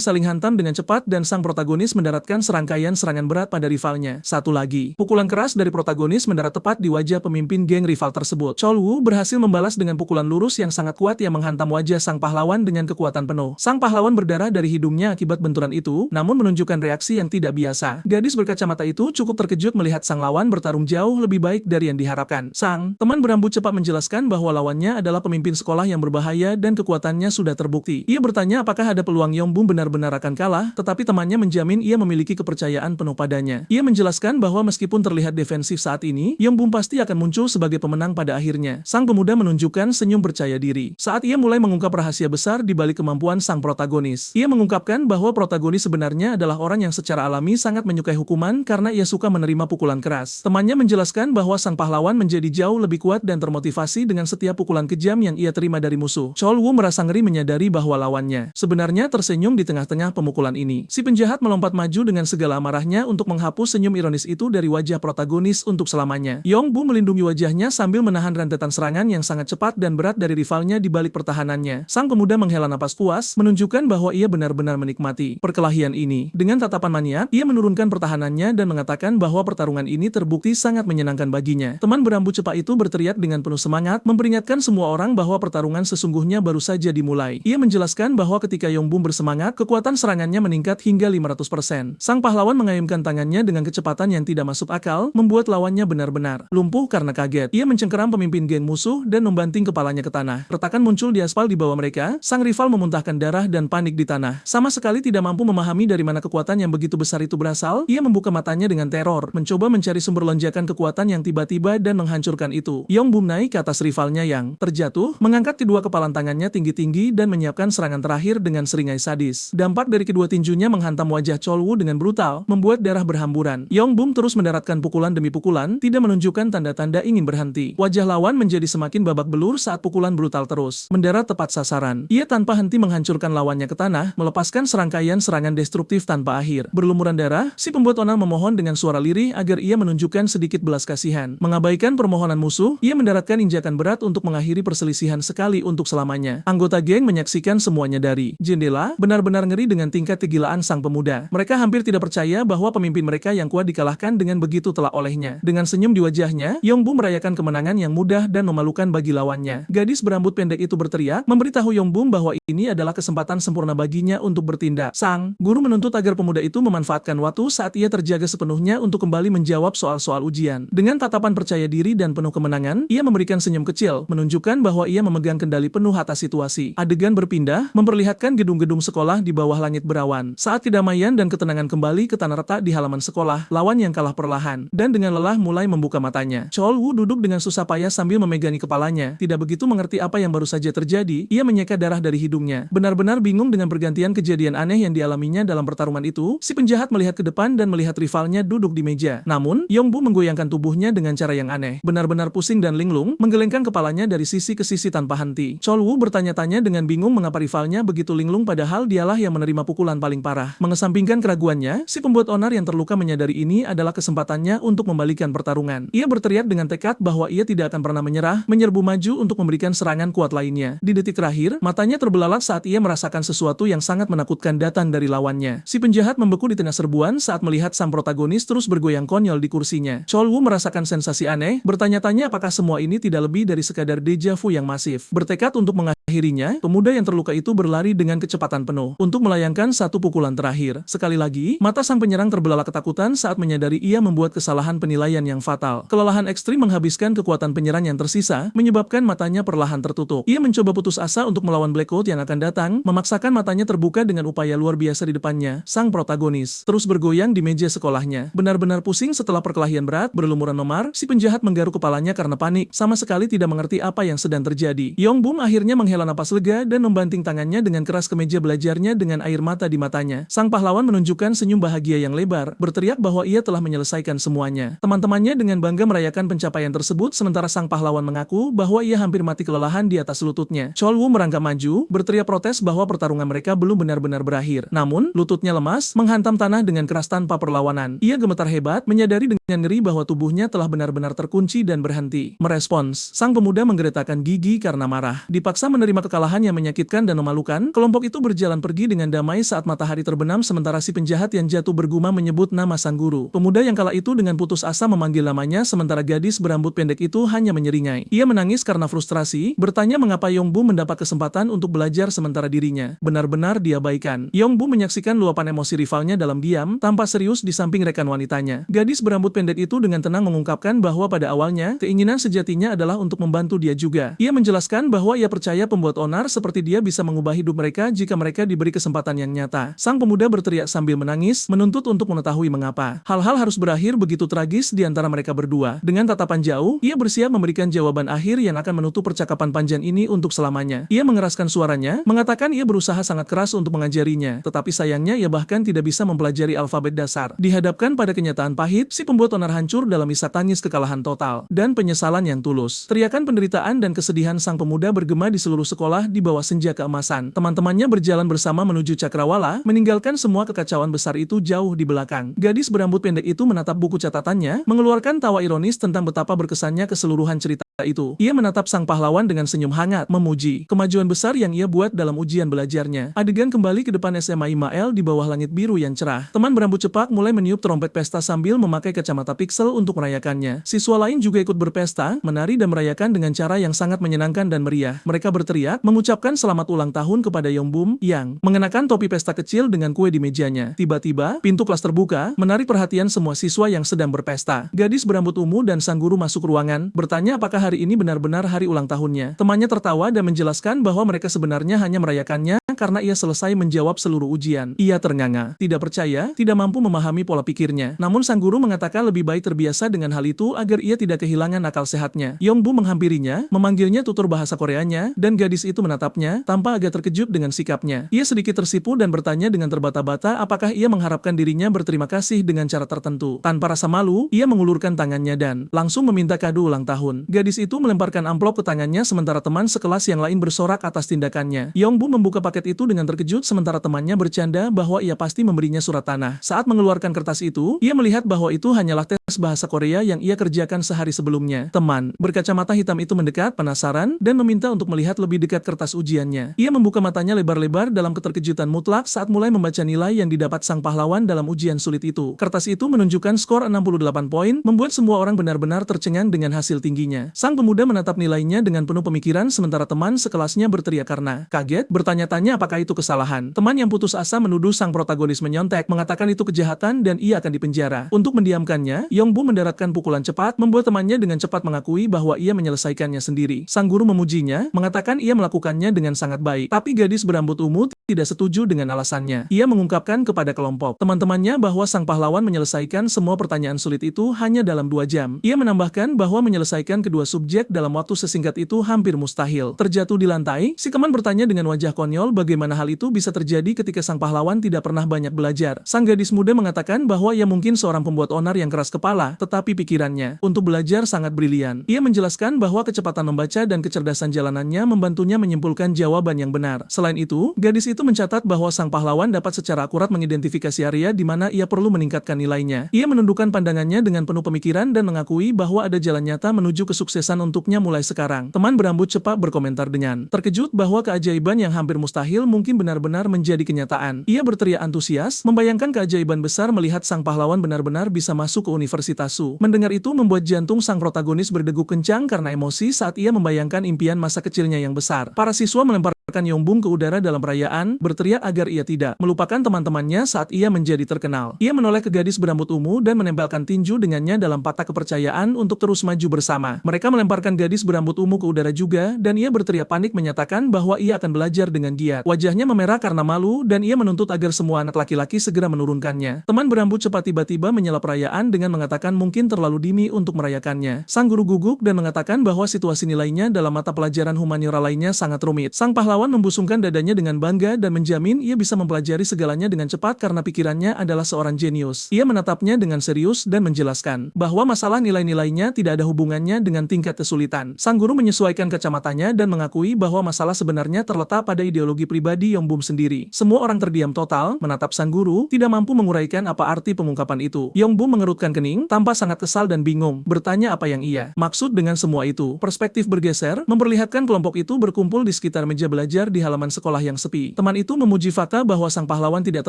saling hantam dengan cepat dan sang protagonis mendaratkan serangkaian serangan berat pada rivalnya. Satu lagi, pukulan keras dari protagonis mendarat tepat di wajah pemimpin geng rival tersebut. Chol-woo berhasil membalas dengan pukulan lurus yang sangat kuat yang menghantam wajah sang pahlawan dengan kekuatan penuh. Sang pahlawan berdarah dari hidungnya akibat benturan itu, namun menunjukkan reaksi yang tidak biasa. Gadis berkacamata itu cukup terkejut melihat sang lawan bertarung jauh lebih baik dari yang diharapkan. Sang teman berambut cepat menjelaskan bahwa lawannya adalah pemimpin sekolah yang berbahaya dan kekuatannya sudah terbukti. Ia bertanya apakah ada peluang Yongbum benar-benar akan kalah, tetapi temannya menjamin ia memiliki kepercayaan penuh padanya. Ia menjelaskan bahwa meskipun terlihat defensif saat ini, Yongbum pasti akan muncul sebagai pemenang pada akhirnya. Sang pemuda menunjukkan senyum percaya diri saat ia mulai mengungkap rahasia besar di balik kemampuan sang protagonis. Ia mengungkapkan bahwa protagonis sebenarnya adalah orang yang secara alami sangat menyukai hukuman karena ia suka menerima pukulan keras. Temannya menjelaskan bahwa sang pahlawan menjadi jauh lebih kuat dan termotivasi dengan setiap pukulan kejam yang ia terima dari musuh. Chol-woo merasa ngeri menyadari bahwa lawannya sebenarnya tersenyum di tengah-tengah pemukulan ini. Si penjahat melompat maju dengan segala amarahnya untuk menghapus senyum ironis itu dari wajah protagonis untuk selamanya. Yongbum melindungi wajahnya sambil menahan rentetan serangan yang sangat cepat dan berat dari rivalnya di balik pertahanannya. Sang pemuda menghela napas puas, menunjukkan bahwa ia benar-benar menikmati perkelahian ini. Dengan tatapan maniak, ia menurunkan pertahanannya dan mengatakan bahwa pertarungan ini terbukti sangat menyenangkan baginya. Teman berambut cepat itu berteriak dengan penuh semangat, memperingatkan semua orang bahwa pertarungan sesungguhnya baru saja dimulai. Ia menjelaskan bahwa ketika Yongbum bersemangat, kekuatan serangannya meningkat hingga 500%. Sang pahlawan mengayunkan tangannya dengan kecepatan yang tidak masuk akal, membuat lawannya benar-benar lumpuh karena kaget. Ia mencengkeram pemimpin geng musuh dan membanting kepalanya ke tanah. Retakan muncul di aspal di bawah mereka, sang rival memuntahkan darah dan panik di tanah. Sama sekali tidak mampu memahami dari mana kekuatan yang begitu besar itu berasal, ia membuka matanya dengan teror, mencoba mencari sumber lonjakan kekuatan yang tiba-tiba dan menghancurkan itu. Yongbum naik ke atas rivalnya yang terjatuh, mengangkat kedua kepalan tangannya tinggi-tinggi dan menyiapkan serangan terakhir dengan seringai sadis. Dampak dari kedua tinjunya menghantam wajah Chol-woo dengan brutal, membuat darah berhamburan. Yongbum terus mendaratkan pukulan demi pukulan, tidak menunjukkan tanda-tanda ingin berhenti. Wajah lawan menjadi semakin babak belur saat pukulan brutal terus mendarat tepat sasaran. Ia tanpa henti menghancurkan lawannya ke tanah, melepaskan serangkaian serangan destruktif tanpa akhir. Berlumuran darah, si pembuat onar memohon dengan suara lirih agar ia menunjukkan sedikit belas kasihan. Mengabaikan permohonan musuh, ia mendaratkan injakan berat untuk mengakhiri perselisihan sekali untuk selamanya. Anggota geng menyaksikan semuanya dari jendela, benar-benar ngeri dengan tingkat kegilaan sang pemuda. Mereka hampir tidak percaya bahwa pemimpin mereka yang kuat dikalahkan dengan begitu telak olehnya. Dengan senyum di wajahnya, Yongbum merayakan kemenangan yang mudah dan memalukan bagi lawannya. Gadis berambut pendek itu berteriak, memberitahu Yongbum bahwa ini adalah kesempatan sempurna baginya untuk bertindak. Sang guru menuntut agar pemuda itu memanfaatkan waktu saat ia terjaga sepenuhnya untuk kembali menjawab soal-soal ujian. Dengan tatapan percaya diri dan penuh kemenangan, ia memberikan senyum kecil, menunjukkan bahwa ia memegang kendali penuh atas situasi. Adegan berpindah, memperlihatkan gedung-gedung sekolah di bawah langit berawan. Saat kedamaian dan ketenangan kembali ke tanah retak di halaman sekolah, lawan yang kalah perlahan dan dengan lelah mulai membuka matanya. Chol-woo duduk dengan susah payah sambil memegangi kepalanya. Tidak begitu mengerti apa yang baru saja terjadi, ia menyeka darah dari hidungnya. Benar-benar bingung dengan pergantian kejadian aneh yang dialaminya dalam pertarungan itu, si penjahat melihat ke depan dan melihat rivalnya duduk di meja. Namun, Yongbum menggoyangkan tubuhnya dengan cara yang aneh. Benar-benar pusing dan linglung, menggelengkan kepalanya dari sisi ke sisi tanpa henti. Chol-woo bertanya-tanya dengan bingung mengapa rivalnya begitu linglung padahal dialah yang menerima pukulan paling parah. Mengesampingkan keraguannya, si pembuat onar yang terluka menyadari ini adalah kesempatannya untuk membalikan pertarungan. Ia berteriak dengan tekad bahwa ia tidak akan pernah menyerah, menyerbu maju untuk memberikan serangan kuat lainnya. Di detik terakhir, matanya terbelalak saat ia merasakan sesuatu yang sangat menakutkan datang dari lawannya. Si penjahat membeku di tengah serbuan saat melihat sang protagonis terus bergoyang konyol di kursinya. Chol-woo merasakan sensasi aneh, bertanya-tanya apakah semua ini tidak lebih dari sekadar deja vu yang masif. Bertekad untuk mengakhirinya, pemuda yang terluka itu berlari dengan kecepatan penuh untuk melayangkan satu pukulan terakhir. Sekali lagi, mata sang penyerang terbelalak ketakutan saat menyadari ia membuat kesalahan penilaian yang fatal. Kelelahan ekstrim menghabiskan kekuatan penyerang yang tersisa, menyebabkan matanya perlahan tertutup. Ia mencoba putus asa untuk melawan Blackout yang akan datang, memaksakan matanya terbuka dengan upaya luar biasa di depannya. Sang protagonis terus bergoyang di meja sekolahnya. Benar-benar pusing setelah perkelahian berat berlumuran memar, si penjahat menggaruk kepalanya karena panik, sama sekali tidak mengerti apa yang sedang terjadi. Yongbum akhirnya menghela napas lega dan membanting tangannya dengan keras ke meja belajarnya dengan air mata di matanya. Sang pahlawan menunjukkan senyum bahagia yang lebar, berteriak bahwa ia telah menyelesaikan semuanya. Teman-temannya dengan bangga merayakan pencapaian tersebut sementara sang pahlawan mengaku bahwa ia hampir mati kelelahan di atas lututnya. Cholwu merangkak maju, berteriak protes bahwa pertarungan mereka belum benar-benar berakhir. Namun, lututnya lemas, menghantam tanah dengan keras tanpa perlawanan. Ia gemetar hebat, menyadari dengan ngeri bahwa tubuhnya telah benar-benar terkunci dan berhenti. Merespons, sang pemuda menggeretakkan gigi karena marah. Dipaksa menerima kekalahan yang menyakitkan dan memalukan, kelompok itu berjalan pergi dengan damai saat matahari terbenam sementara si penjahat yang jatuh bergumam menyebut nama sang guru. Pemuda yang kala itu dengan putus asa memanggil namanya sementara gadis berambut pendek itu hanya menyeringai. Ia menangis karena frustrasi, bertanya mengapa Yongbum mendapat kesempatan untuk belajar sementara dirinya benar-benar diabaikan. Yongbum menyaksikan luapan emosi rivalnya dalam diam, tanpa serius di samping rekan wanitanya. Gadis berambut pendek itu dengan tenang mengungkapkan bahwa pada awalnya, keinginan sejatinya adalah untuk membantu dia juga. Ia menjelaskan bahwa ia percaya pembuat onar seperti dia bisa mengubah hidup mereka jika mereka diberi kesempatan yang nyata. Sang pemuda berteriak sambil menangis, menuntut untuk mengetahui mengapa hal-hal harus berakhir begitu tragis di antara mereka berdua. Dengan tatapan jauh, ia bersiap memberikan jawaban akhir yang akan menutup percakapan panjang ini untuk selamanya. Ia mengeraskan suaranya, mengatakan ia berusaha sangat keras untuk mengajarinya, tetapi sayangnya ia bahkan tidak bisa mempelajari alfabet dasar. Dihadapkan pada kenyataan pahit, si pembuat onar hancur dalam isak tangis kekalahan total dan penyesalan yang tulus. Teriakan penderitaan dan kesedihan sang pemuda bergema di seluruh sekolah di bawah senja keemasan. Teman-temannya berjalan bersama menuju Cakrawala, meninggalkan semua kekacauan besar itu jauh di belakang. Gadis berambut pendek itu menatap buku catatannya, mengeluarkan tawa ironis tentang betapa berkesannya keseluruhan cerita itu. Ia menatap sang pahlawan dengan senyum hangat, memuji kemajuan besar yang ia buat dalam ujian belajarnya. Adegan kembali ke depan SMA Imael di bawah langit biru yang cerah. Teman berambut cepak mulai meniup trompet pesta sambil memakai kacamata piksel untuk merayakannya. Siswa lain juga ikut berpesta, menari dan merayakan dengan cara yang sangat menyenangkan dan meriah. Mereka berteriak, mengucapkan selamat ulang tahun kepada Yongbum yang mengenakan topi pesta kecil dengan kue di mejanya. Tiba-tiba, pintu kelas terbuka, menarik perhatian semua siswa yang sedang berpesta. Gadis berambut ungu dan sang guru masuk ruangan, bertanya apakah hari ini benar-benar hari ulang tahunnya. Temannya tertawa dan menjelaskan bahwa mereka sebenarnya hanya merayakannya karena ia selesai menjawab seluruh ujian. Ia ternganga, tidak percaya, tidak mampu memahami pola pikirnya. Namun sang guru mengatakan lebih baik terbiasa dengan hal itu agar ia tidak kehilangan akal sehatnya. Yongbum menghampirinya, memanggilnya tutur bahasa Koreanya, dan gadis itu menatapnya, tanpa agak terkejut dengan sikapnya. Ia sedikit tersipu dan bertanya dengan terbata-bata apakah ia mengharapkan dirinya berterima kasih dengan cara tertentu. Tanpa rasa malu, ia mengulurkan tangannya dan langsung meminta kado ulang tahun. Gadis itu melemparkan amplop ke tangannya sementara teman sekelas yang lain bersorak atas tindakannya. Yongbum membuka paket itu dengan terkejut sementara temannya bercanda bahwa ia pasti memberinya surat tanah. Saat mengeluarkan kertas itu, ia melihat bahwa itu hanyalah tes bahasa Korea yang ia kerjakan sehari sebelumnya. Teman berkacamata hitam itu mendekat, penasaran, dan meminta untuk melihat lebih dekat kertas ujiannya. Ia membuka matanya lebar-lebar dalam keterkejutan mutlak saat mulai membaca nilai yang didapat sang pahlawan dalam ujian sulit itu. Kertas itu menunjukkan skor 68 poin, membuat semua orang benar-benar tercengang dengan hasil tingginya. Sang pemuda menatap nilainya dengan penuh pemikiran sementara teman sekelasnya berteriak karena kaget, bertanya-tanya apakah itu kesalahan. Teman yang putus asa menuduh sang protagonis menyontek, mengatakan itu kejahatan dan ia akan dipenjara. Untuk mendiamkannya, Yongbum mendaratkan pukulan cepat, membuat temannya dengan cepat mengakui bahwa ia menyelesaikannya sendiri. Sang guru memujinya, mengatakan ia melakukannya dengan sangat baik. Tapi gadis berambut ungu tidak setuju dengan alasannya. Ia mengungkapkan kepada kelompok teman-temannya bahwa sang pahlawan menyelesaikan semua pertanyaan sulit itu hanya dalam 2 jam. Ia menambahkan bahwa menyelesaikan kedua subjek dalam waktu sesingkat itu hampir mustahil. Terjatuh di lantai, si teman bertanya dengan wajah konyol bagaimana hal itu bisa terjadi ketika sang pahlawan tidak pernah banyak belajar. Sang gadis muda mengatakan bahwa ia mungkin seorang pembuat onar yang keras kepala, tetapi pikirannya untuk belajar sangat brilian. Ia menjelaskan bahwa kecepatan membaca dan kecerdasan jalanannya membantunya menyimpulkan jawaban yang benar. Selain itu, gadis itu mencatat bahwa sang pahlawan dapat secara akurat mengidentifikasi area di mana ia perlu meningkatkan nilainya. Ia menundukkan pandangannya dengan penuh pemikiran dan mengakui bahwa ada jalan nyata menuju kesuksesan untuknya mulai sekarang. Teman berambut cepat berkomentar dengan terkejut bahwa keajaiban yang hampir mustahil mungkin benar-benar menjadi kenyataan. Ia berteriak antusias, membayangkan keajaiban besar melihat sang pahlawan benar-benar bisa masuk ke Universitas Su. Mendengar itu membuat jantung sang protagonis berdegup kencang karena emosi saat ia membayangkan impian masa kecilnya yang besar. Para siswa melempar Yongbum ke udara dalam perayaan, berteriak agar ia tidak melupakan teman-temannya saat ia menjadi terkenal. Ia menoleh ke gadis berambut ungu dan menempelkan tinju dengannya dalam patah kepercayaan untuk terus maju bersama. Mereka melemparkan gadis berambut ungu ke udara juga, dan ia berteriak panik menyatakan bahwa ia akan belajar dengan giat. Wajahnya memerah karena malu, dan ia menuntut agar semua anak laki-laki segera menurunkannya. Teman berambut cepat tiba-tiba menyela perayaan dengan mengatakan mungkin terlalu dini untuk merayakannya. Sang guru gugup dan mengatakan bahwa situasi nilainya dalam mata pelajaran humaniora lainnya sangat rumit. Sang pahlawan membusungkan dadanya dengan bangga dan menjamin ia bisa mempelajari segalanya dengan cepat karena pikirannya adalah seorang jenius. Ia menatapnya dengan serius dan menjelaskan bahwa masalah nilai-nilainya tidak ada hubungannya dengan tingkat kesulitan. Sang guru menyesuaikan kacamatanya dan mengakui bahwa masalah sebenarnya terletak pada ideologi pribadi Yongbum sendiri. Semua orang terdiam total, menatap sang guru, tidak mampu menguraikan apa arti pengungkapan itu. Yongbum mengerutkan kening, tampak sangat kesal dan bingung, bertanya apa yang ia maksud dengan semua itu. Perspektif bergeser, memperlihatkan kelompok itu berkumpul di sekitar meja belajar di halaman sekolah yang sepi. Teman itu memuji fakta bahwa sang pahlawan tidak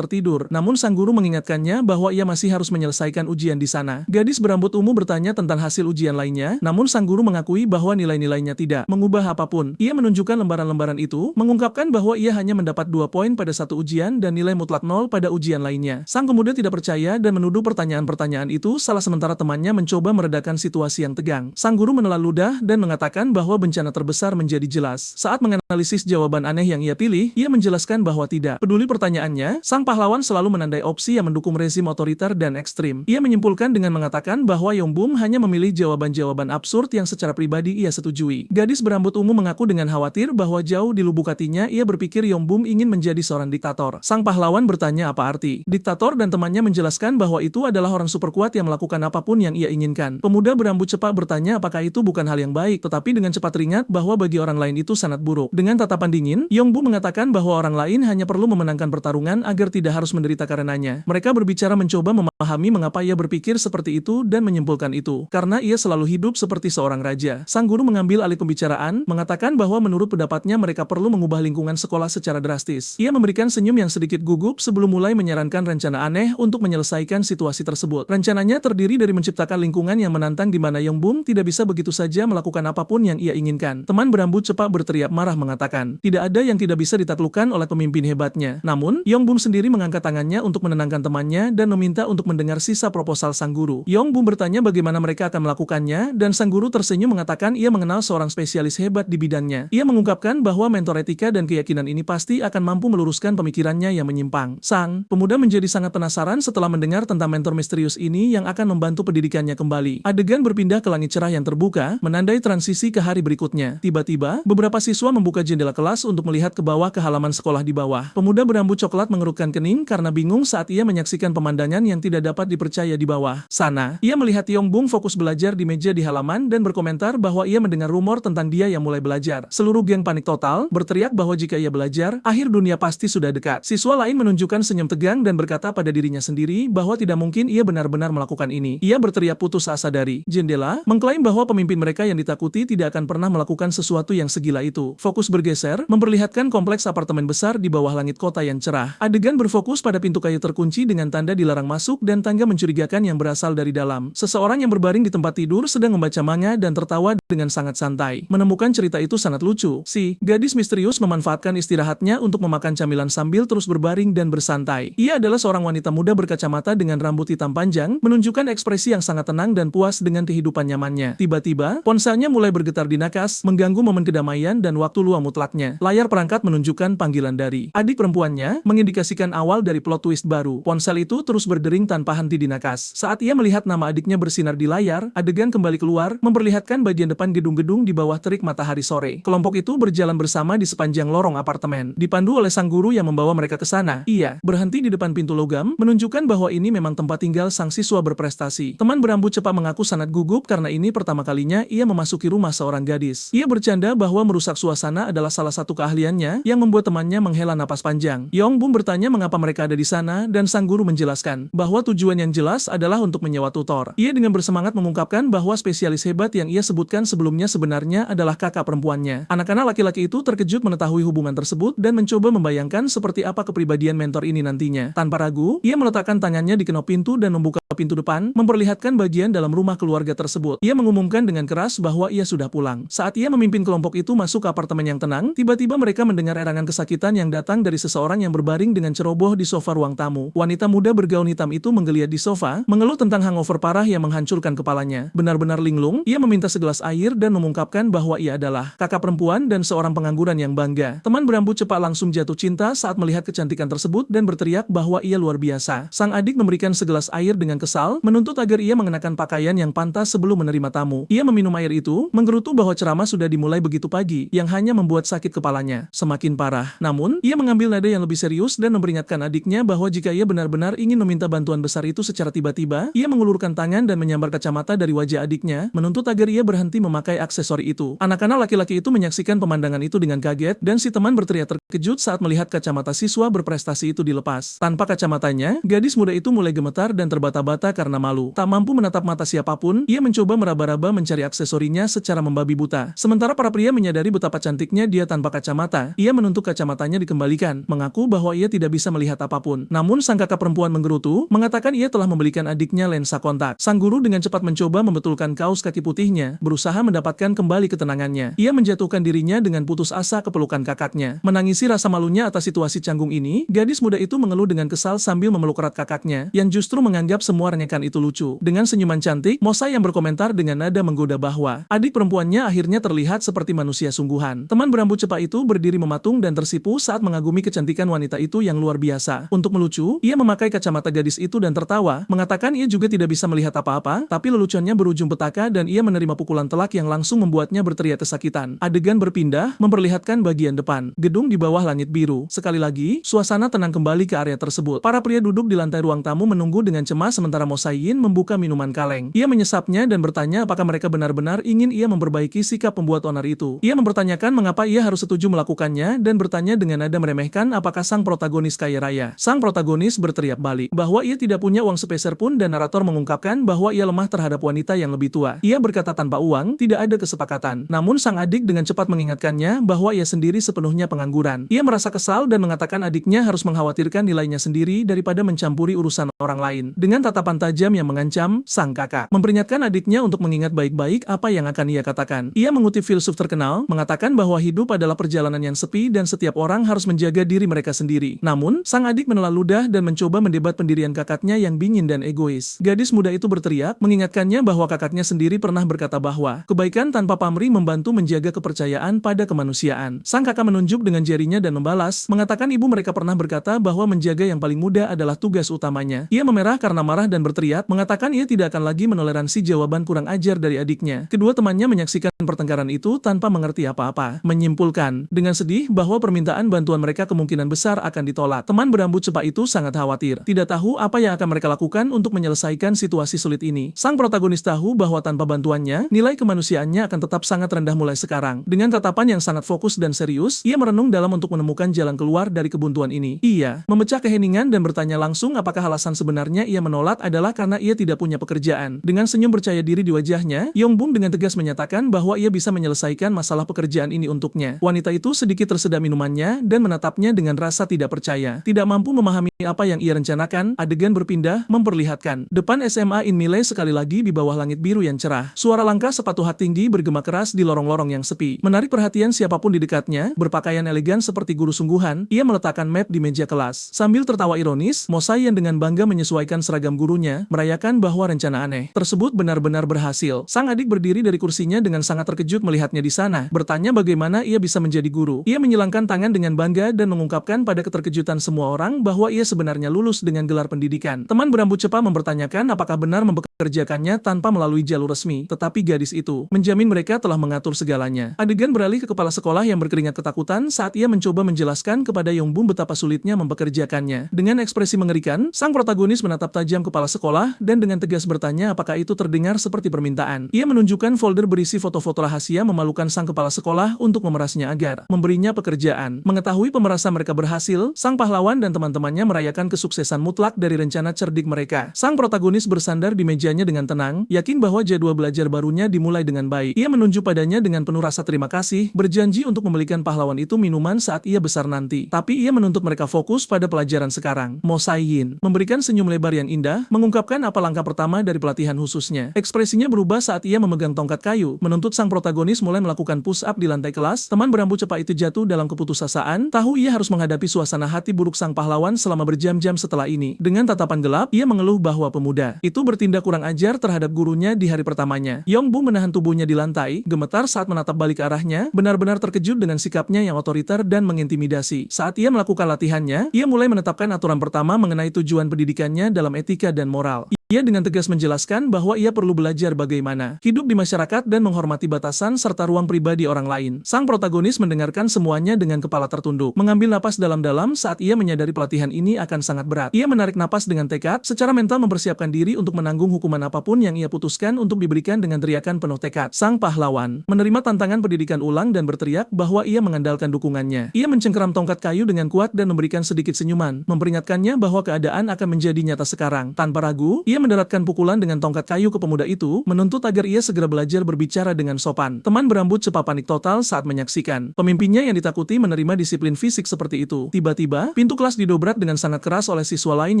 tertidur, namun sang guru mengingatkannya bahwa ia masih harus menyelesaikan ujian di sana. Gadis berambut ungu bertanya tentang hasil ujian lainnya, namun sang guru mengakui bahwa nilai-nilainya tidak mengubah apapun. Ia menunjukkan lembaran-lembaran itu, mengungkapkan bahwa ia hanya mendapat 2 poin pada satu ujian dan nilai mutlak 0 pada ujian lainnya. Sang pemuda tidak percaya dan menuduh pertanyaan-pertanyaan itu salah sementara temannya mencoba meredakan situasi yang tegang. Sang guru menelan ludah dan mengatakan bahwa bencana terbesar menjadi jelas. Saat menganalisis jawaban aneh yang ia pilih, ia menjelaskan bahwa tidak peduli pertanyaannya, sang pahlawan selalu menandai opsi yang mendukung rezim otoriter dan ekstrim. Ia menyimpulkan dengan mengatakan bahwa Yongbum hanya memilih jawaban-jawaban absurd yang secara pribadi ia setujui. Gadis berambut ungu mengaku dengan khawatir bahwa jauh di lubuk hatinya ia berpikir Yongbum ingin menjadi seorang diktator. Sang pahlawan bertanya apa arti diktator dan temannya menjelaskan bahwa itu adalah orang super kuat yang melakukan apapun yang ia inginkan. Pemuda berambut cepat bertanya apakah itu bukan hal yang baik, tetapi dengan cepat teringat bahwa bagi orang lain itu sangat buruk. Dengan tatapan dingin, Yongbum mengatakan bahwa orang lain hanya perlu memenangkan pertarungan agar tidak harus menderita karenanya. Mereka berbicara mencoba memahami mengapa ia berpikir seperti itu dan menyimpulkan itu. Karena ia selalu hidup seperti seorang raja. Sang guru mengambil alih pembicaraan, mengatakan bahwa menurut pendapatnya mereka perlu mengubah lingkungan sekolah secara drastis. Ia memberikan senyum yang sedikit gugup sebelum mulai menyarankan rencana aneh untuk menyelesaikan situasi tersebut. Rencananya terdiri dari menciptakan lingkungan yang menantang di mana Yongbum tidak bisa begitu saja melakukan apapun yang ia inginkan. Teman berambut cepat berteriak marah mengatakan, tidak ada yang tidak bisa ditaklukkan oleh pemimpin hebatnya. Namun, Yongbum sendiri mengangkat tangannya untuk menenangkan temannya dan meminta untuk mendengar sisa proposal sang guru. Yongbum bertanya bagaimana mereka akan melakukannya, dan sang guru tersenyum mengatakan ia mengenal seorang spesialis hebat di bidangnya. Ia mengungkapkan bahwa mentor etika dan keyakinan ini pasti akan mampu meluruskan pemikirannya yang menyimpang. Sang pemuda menjadi sangat penasaran setelah mendengar tentang mentor misterius ini yang akan membantu pendidikannya kembali. Adegan berpindah ke langit cerah yang terbuka, menandai transisi ke hari berikutnya. Tiba-tiba, beberapa siswa membuka jendela kelas untuk melihat ke bawah ke halaman sekolah di bawah. Pemuda berambut coklat mengerutkan kening karena bingung saat ia menyaksikan pemandangan yang tidak dapat dipercaya di bawah sana. Ia melihat Yongbum fokus belajar di meja di halaman dan berkomentar bahwa ia mendengar rumor tentang dia yang mulai belajar. Seluruh geng panik total, berteriak bahwa jika ia belajar, akhir dunia pasti sudah dekat. Siswa lain menunjukkan senyum tegang dan berkata pada dirinya sendiri bahwa tidak mungkin ia benar-benar melakukan ini. Ia berteriak putus asa dari jendela, mengklaim bahwa pemimpin mereka yang ditakuti tidak akan pernah melakukan sesuatu yang segila itu. Fokus bergeser, memperlihatkan kompleks apartemen besar di bawah langit kota yang cerah. Adegan berfokus pada pintu kayu terkunci dengan tanda dilarang masuk dan tangga mencurigakan yang berasal dari dalam. Seseorang yang berbaring di tempat tidur sedang membaca manga dan tertawa dengan sangat santai. Menemukan cerita itu sangat lucu. Si gadis misterius memanfaatkan istirahatnya untuk memakan camilan sambil terus berbaring dan bersantai. Ia adalah seorang wanita muda berkacamata dengan rambut hitam panjang, menunjukkan ekspresi yang sangat tenang dan puas dengan kehidupan nyamannya. Tiba-tiba, ponselnya mulai bergetar di nakas, mengganggu momen kedamaian dan waktu luang mutlaknya. Layar perangkat menunjukkan panggilan dari adik perempuannya, mengindikasikan awal dari plot twist baru. Ponsel itu terus berdering tanpa henti di nakas. Saat ia melihat nama adiknya bersinar di layar, adegan kembali keluar, memperlihatkan bagian depan gedung-gedung di bawah terik matahari sore. Kelompok itu berjalan bersama di sepanjang lorong apartemen, dipandu oleh sang guru yang membawa mereka ke sana. Ia berhenti di depan pintu logam, menunjukkan bahwa ini memang tempat tinggal sang siswa berprestasi. Teman berambut cepat mengaku sangat gugup karena ini pertama kalinya ia memasuki rumah seorang gadis. Ia bercanda bahwa merusak suasana adalah salah satu keahliannya yang membuat temannya menghela napas panjang. Yongbum bertanya mengapa mereka ada di sana dan sang guru menjelaskan bahwa tujuan yang jelas adalah untuk menyewa tutor. Ia dengan bersemangat mengungkapkan bahwa spesialis hebat yang ia sebutkan sebelumnya sebenarnya adalah kakak perempuannya. Anak-anak laki-laki itu terkejut mengetahui hubungan tersebut dan mencoba membayangkan seperti apa kepribadian mentor ini nantinya. Tanpa ragu, ia meletakkan tangannya di kenop pintu dan membuka pintu depan, memperlihatkan bagian dalam rumah keluarga tersebut. Ia mengumumkan dengan keras bahwa ia sudah pulang. Saat ia memimpin kelompok itu masuk ke apartemen yang tenang, tiba Tiba-tiba mereka mendengar erangan kesakitan yang datang dari seseorang yang berbaring dengan ceroboh di sofa ruang tamu. Wanita muda bergaun hitam itu menggeliat di sofa, mengeluh tentang hangover parah yang menghancurkan kepalanya. Benar-benar linglung, ia meminta segelas air dan mengungkapkan bahwa ia adalah kakak perempuan dan seorang pengangguran yang bangga. Teman berambut cepat langsung jatuh cinta saat melihat kecantikan tersebut dan berteriak bahwa ia luar biasa. Sang adik memberikan segelas air dengan kesal, menuntut agar ia mengenakan pakaian yang pantas sebelum menerima tamu. Ia meminum air itu, menggerutu bahwa ceramah sudah dimulai begitu pagi, yang hanya membuat sakit kepalanya semakin parah. Namun, ia mengambil nada yang lebih serius dan memperingatkan adiknya bahwa jika ia benar-benar ingin meminta bantuan besar itu secara tiba-tiba, ia mengulurkan tangan dan menyambar kacamata dari wajah adiknya, menuntut agar ia berhenti memakai aksesori itu. Anak-anak laki-laki itu menyaksikan pemandangan itu dengan kaget, dan si teman berteriak terkejut saat melihat kacamata siswa berprestasi itu dilepas. Tanpa kacamatanya, gadis muda itu mulai gemetar dan terbata-bata karena malu. Tak mampu menatap mata siapapun, ia mencoba meraba-raba mencari aksesorinya secara membabi buta. Sementara para pria menyadari betapa cantiknya dia tanpa kacamata, ia menuntut kacamatanya dikembalikan, mengaku bahwa ia tidak bisa melihat apapun. Namun sang kakak perempuan menggerutu, mengatakan ia telah membelikan adiknya lensa kontak. Sang guru dengan cepat mencoba membetulkan kaos kaki putihnya, berusaha mendapatkan kembali ketenangannya. Ia menjatuhkan dirinya dengan putus asa ke pelukan kakaknya. Menangisi rasa malunya atas situasi canggung ini, gadis muda itu mengeluh dengan kesal sambil memeluk erat kakaknya, yang justru menganggap semua renyekan itu lucu. Dengan senyuman cantik, Mosa yang berkomentar dengan nada menggoda bahwa adik perempuannya akhirnya terlihat seperti manusia sungguhan. Teman berambut cepat itu berdiri mematung dan tersipu saat mengagumi kecantikan wanita itu yang luar biasa. Untuk melucu, ia memakai kacamata gadis itu dan tertawa, mengatakan ia juga tidak bisa melihat apa-apa, tapi leluconnya berujung petaka dan ia menerima pukulan telak yang langsung membuatnya berteriak kesakitan. Adegan berpindah, memperlihatkan bagian depan gedung di bawah langit biru. Sekali lagi, suasana tenang kembali ke area tersebut. Para pria duduk di lantai ruang tamu menunggu dengan cemas sementara Mosayin membuka minuman kaleng. Ia menyesapnya dan bertanya apakah mereka benar-benar ingin ia memperbaiki sikap pembuat onar itu. Ia mempertanyakan mengapa ia harus setuju melakukannya dan bertanya dengan nada meremehkan apakah sang protagonis kaya raya. Sang protagonis berteriak balik bahwa ia tidak punya uang sepeser pun dan narator mengungkapkan bahwa ia lemah terhadap wanita yang lebih tua. Ia berkata tanpa uang, tidak ada kesepakatan. Namun sang adik dengan cepat mengingatkannya bahwa ia sendiri sepenuhnya pengangguran. Ia merasa kesal dan mengatakan adiknya harus mengkhawatirkan nilainya sendiri daripada mencampuri urusan orang lain. Dengan tatapan tajam yang mengancam, sang kakak memperingatkan adiknya untuk mengingat baik-baik apa yang akan ia katakan. Ia mengutip filsuf terkenal, mengatakan bahwa hidup adalah perjalanan yang sepi dan setiap orang harus menjaga diri mereka sendiri. Namun, sang adik menelan ludah dan mencoba mendebat pendirian kakaknya yang dingin dan egois. Gadis muda itu berteriak, mengingatkannya bahwa kakaknya sendiri pernah berkata bahwa kebaikan tanpa pamrih membantu menjaga kepercayaan pada kemanusiaan. Sang kakak menunjuk dengan jarinya dan membalas, mengatakan ibu mereka pernah berkata bahwa menjaga yang paling muda adalah tugas utamanya. Ia memerah karena marah dan berteriak, mengatakan ia tidak akan lagi menoleransi jawaban kurang ajar dari adiknya. Kedua temannya menyaksikan pertengkaran itu tanpa mengerti apa-apa. Menyimpulkan, dengan sedih bahwa permintaan bantuan mereka kemungkinan besar akan ditolak. Teman berambut cepat itu sangat khawatir. Tidak tahu apa yang akan mereka lakukan untuk menyelesaikan situasi sulit ini. Sang protagonis tahu bahwa tanpa bantuannya, nilai kemanusiaannya akan tetap sangat rendah mulai sekarang. Dengan tatapan yang sangat fokus dan serius, ia merenung dalam untuk menemukan jalan keluar dari kebuntuan ini. Ia memecah keheningan dan bertanya langsung apakah alasan sebenarnya ia menolak adalah karena ia tidak punya pekerjaan. Dengan senyum percaya diri di wajahnya, Yongbum dengan tegas menyatakan bahwa ia bisa menyelesaikan masalah pekerjaan ini untuknya. Wanita itu sedikit tersedak minumannya dan menatapnya dengan rasa tidak percaya. Tidak mampu memahami apa yang ia rencanakan, adegan berpindah memperlihatkan depan SMA Inmile sekali lagi di bawah langit biru yang cerah. Suara langkah sepatu hat tinggi bergema keras di lorong-lorong yang sepi. Menarik perhatian siapapun di dekatnya, berpakaian elegan seperti guru sungguhan, ia meletakkan map di meja kelas. Sambil tertawa ironis, Mosai yang dengan bangga menyesuaikan seragam gurunya, merayakan bahwa rencana aneh tersebut benar-benar berhasil. Sang adik berdiri dari kursinya dengan sangat terkejut melihatnya di sana, bertanya bagaimana ia bisa menjadi guru. Ia menyilangkan tangan dengan bangga dan mengungkapkan pada keterkejutan semua orang bahwa ia sebenarnya lulus dengan gelar pendidikan. Teman berambut cepat mempertanyakan apakah benar mempekerjakannya tanpa melalui jalur resmi, tetapi gadis itu menjamin mereka telah mengatur segalanya. Adegan beralih ke kepala sekolah yang berkeringat ketakutan saat ia mencoba menjelaskan kepada Yongbum betapa sulitnya mempekerjakannya. Dengan ekspresi mengerikan, sang protagonis menatap tajam kepala sekolah dan dengan tegas bertanya apakah itu terdengar seperti permintaan. Ia menunjukkan folder berisi foto-foto rahasia memalukan sang kepala sekolah untuk memerasnya agar memberinya pekerjaan. Mengetahui pemerasan mereka berhasil, sang pahlawan dan teman-temannya merayakan kesuksesan mutlak dari rencana cerdik mereka. Sang protagonis bersandar di meja mejanya dengan tenang, yakin bahwa jadwal belajar barunya dimulai dengan baik. Ia menunjuk padanya dengan penuh rasa terima kasih, berjanji untuk membelikan pahlawan itu minuman saat ia besar nanti. Tapi ia menuntut mereka fokus pada pelajaran sekarang. Mo Sai-in memberikan senyum lebar yang indah, mengungkapkan apa langkah pertama dari pelatihan khususnya. Ekspresinya berubah saat ia memegang tongkat kayu, menuntut sang protagonis mulai melakukan push up di lantai kelas. Teman berambut cepat itu jatuh dalam keputusasaan, tahu ia harus menghadapi suasana hati buruk sang pahlawan selama berjam-jam setelah ini. Dengan tatapan gelap, ia mengeluh bahwa pemuda itu bertindak kurang ajar terhadap gurunya di hari pertamanya. Yongbu menahan tubuhnya di lantai, gemetar saat menatap balik arahnya, benar-benar terkejut dengan sikapnya yang otoriter dan mengintimidasi. Saat ia melakukan latihannya, ia mulai menetapkan aturan pertama mengenai tujuan pendidikannya dalam etika dan moral. Ia dengan tegas menjelaskan bahwa ia perlu belajar bagaimana hidup di masyarakat dan menghormati batasan serta ruang pribadi orang lain. Sang protagonis mendengarkan semuanya dengan kepala tertunduk, mengambil napas dalam-dalam saat ia menyadari pelatihan ini akan sangat berat. Ia menarik napas dengan tekad, secara mental mempersiapkan diri untuk menanggung hukuman apapun yang ia putuskan untuk diberikan dengan teriakan penuh tekad. Sang pahlawan menerima tantangan pendidikan ulang dan berteriak bahwa ia mengandalkan dukungannya. Ia mencengkeram tongkat kayu dengan kuat dan memberikan sedikit senyuman, memperingatkannya bahwa keadaan akan menjadi nyata sekarang. Tanpa ragu, ia mendaratkan pukulan dengan tongkat kayu ke pemuda itu, menuntut agar ia segera belajar berbicara dengan sopan. Teman berambut cepat panik total saat menyaksikan pemimpinnya yang ditakuti menerima disiplin fisik seperti itu. Tiba-tiba, pintu kelas didobrak dengan sangat keras oleh siswa lain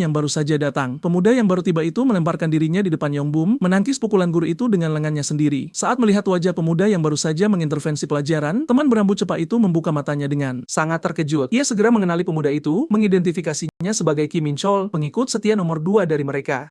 yang baru saja datang. Pemuda yang baru tiba itu melemparkan dirinya di depan Yongbum, menangkis pukulan guru itu dengan lengannya sendiri. Saat melihat wajah pemuda yang baru saja mengintervensi pelajaran, teman berambut cepat itu membuka matanya dengan sangat terkejut. Ia segera mengenali pemuda itu, mengidentifikasinya sebagai Kim Min Chol, pengikut setia nomor 2 dari mereka.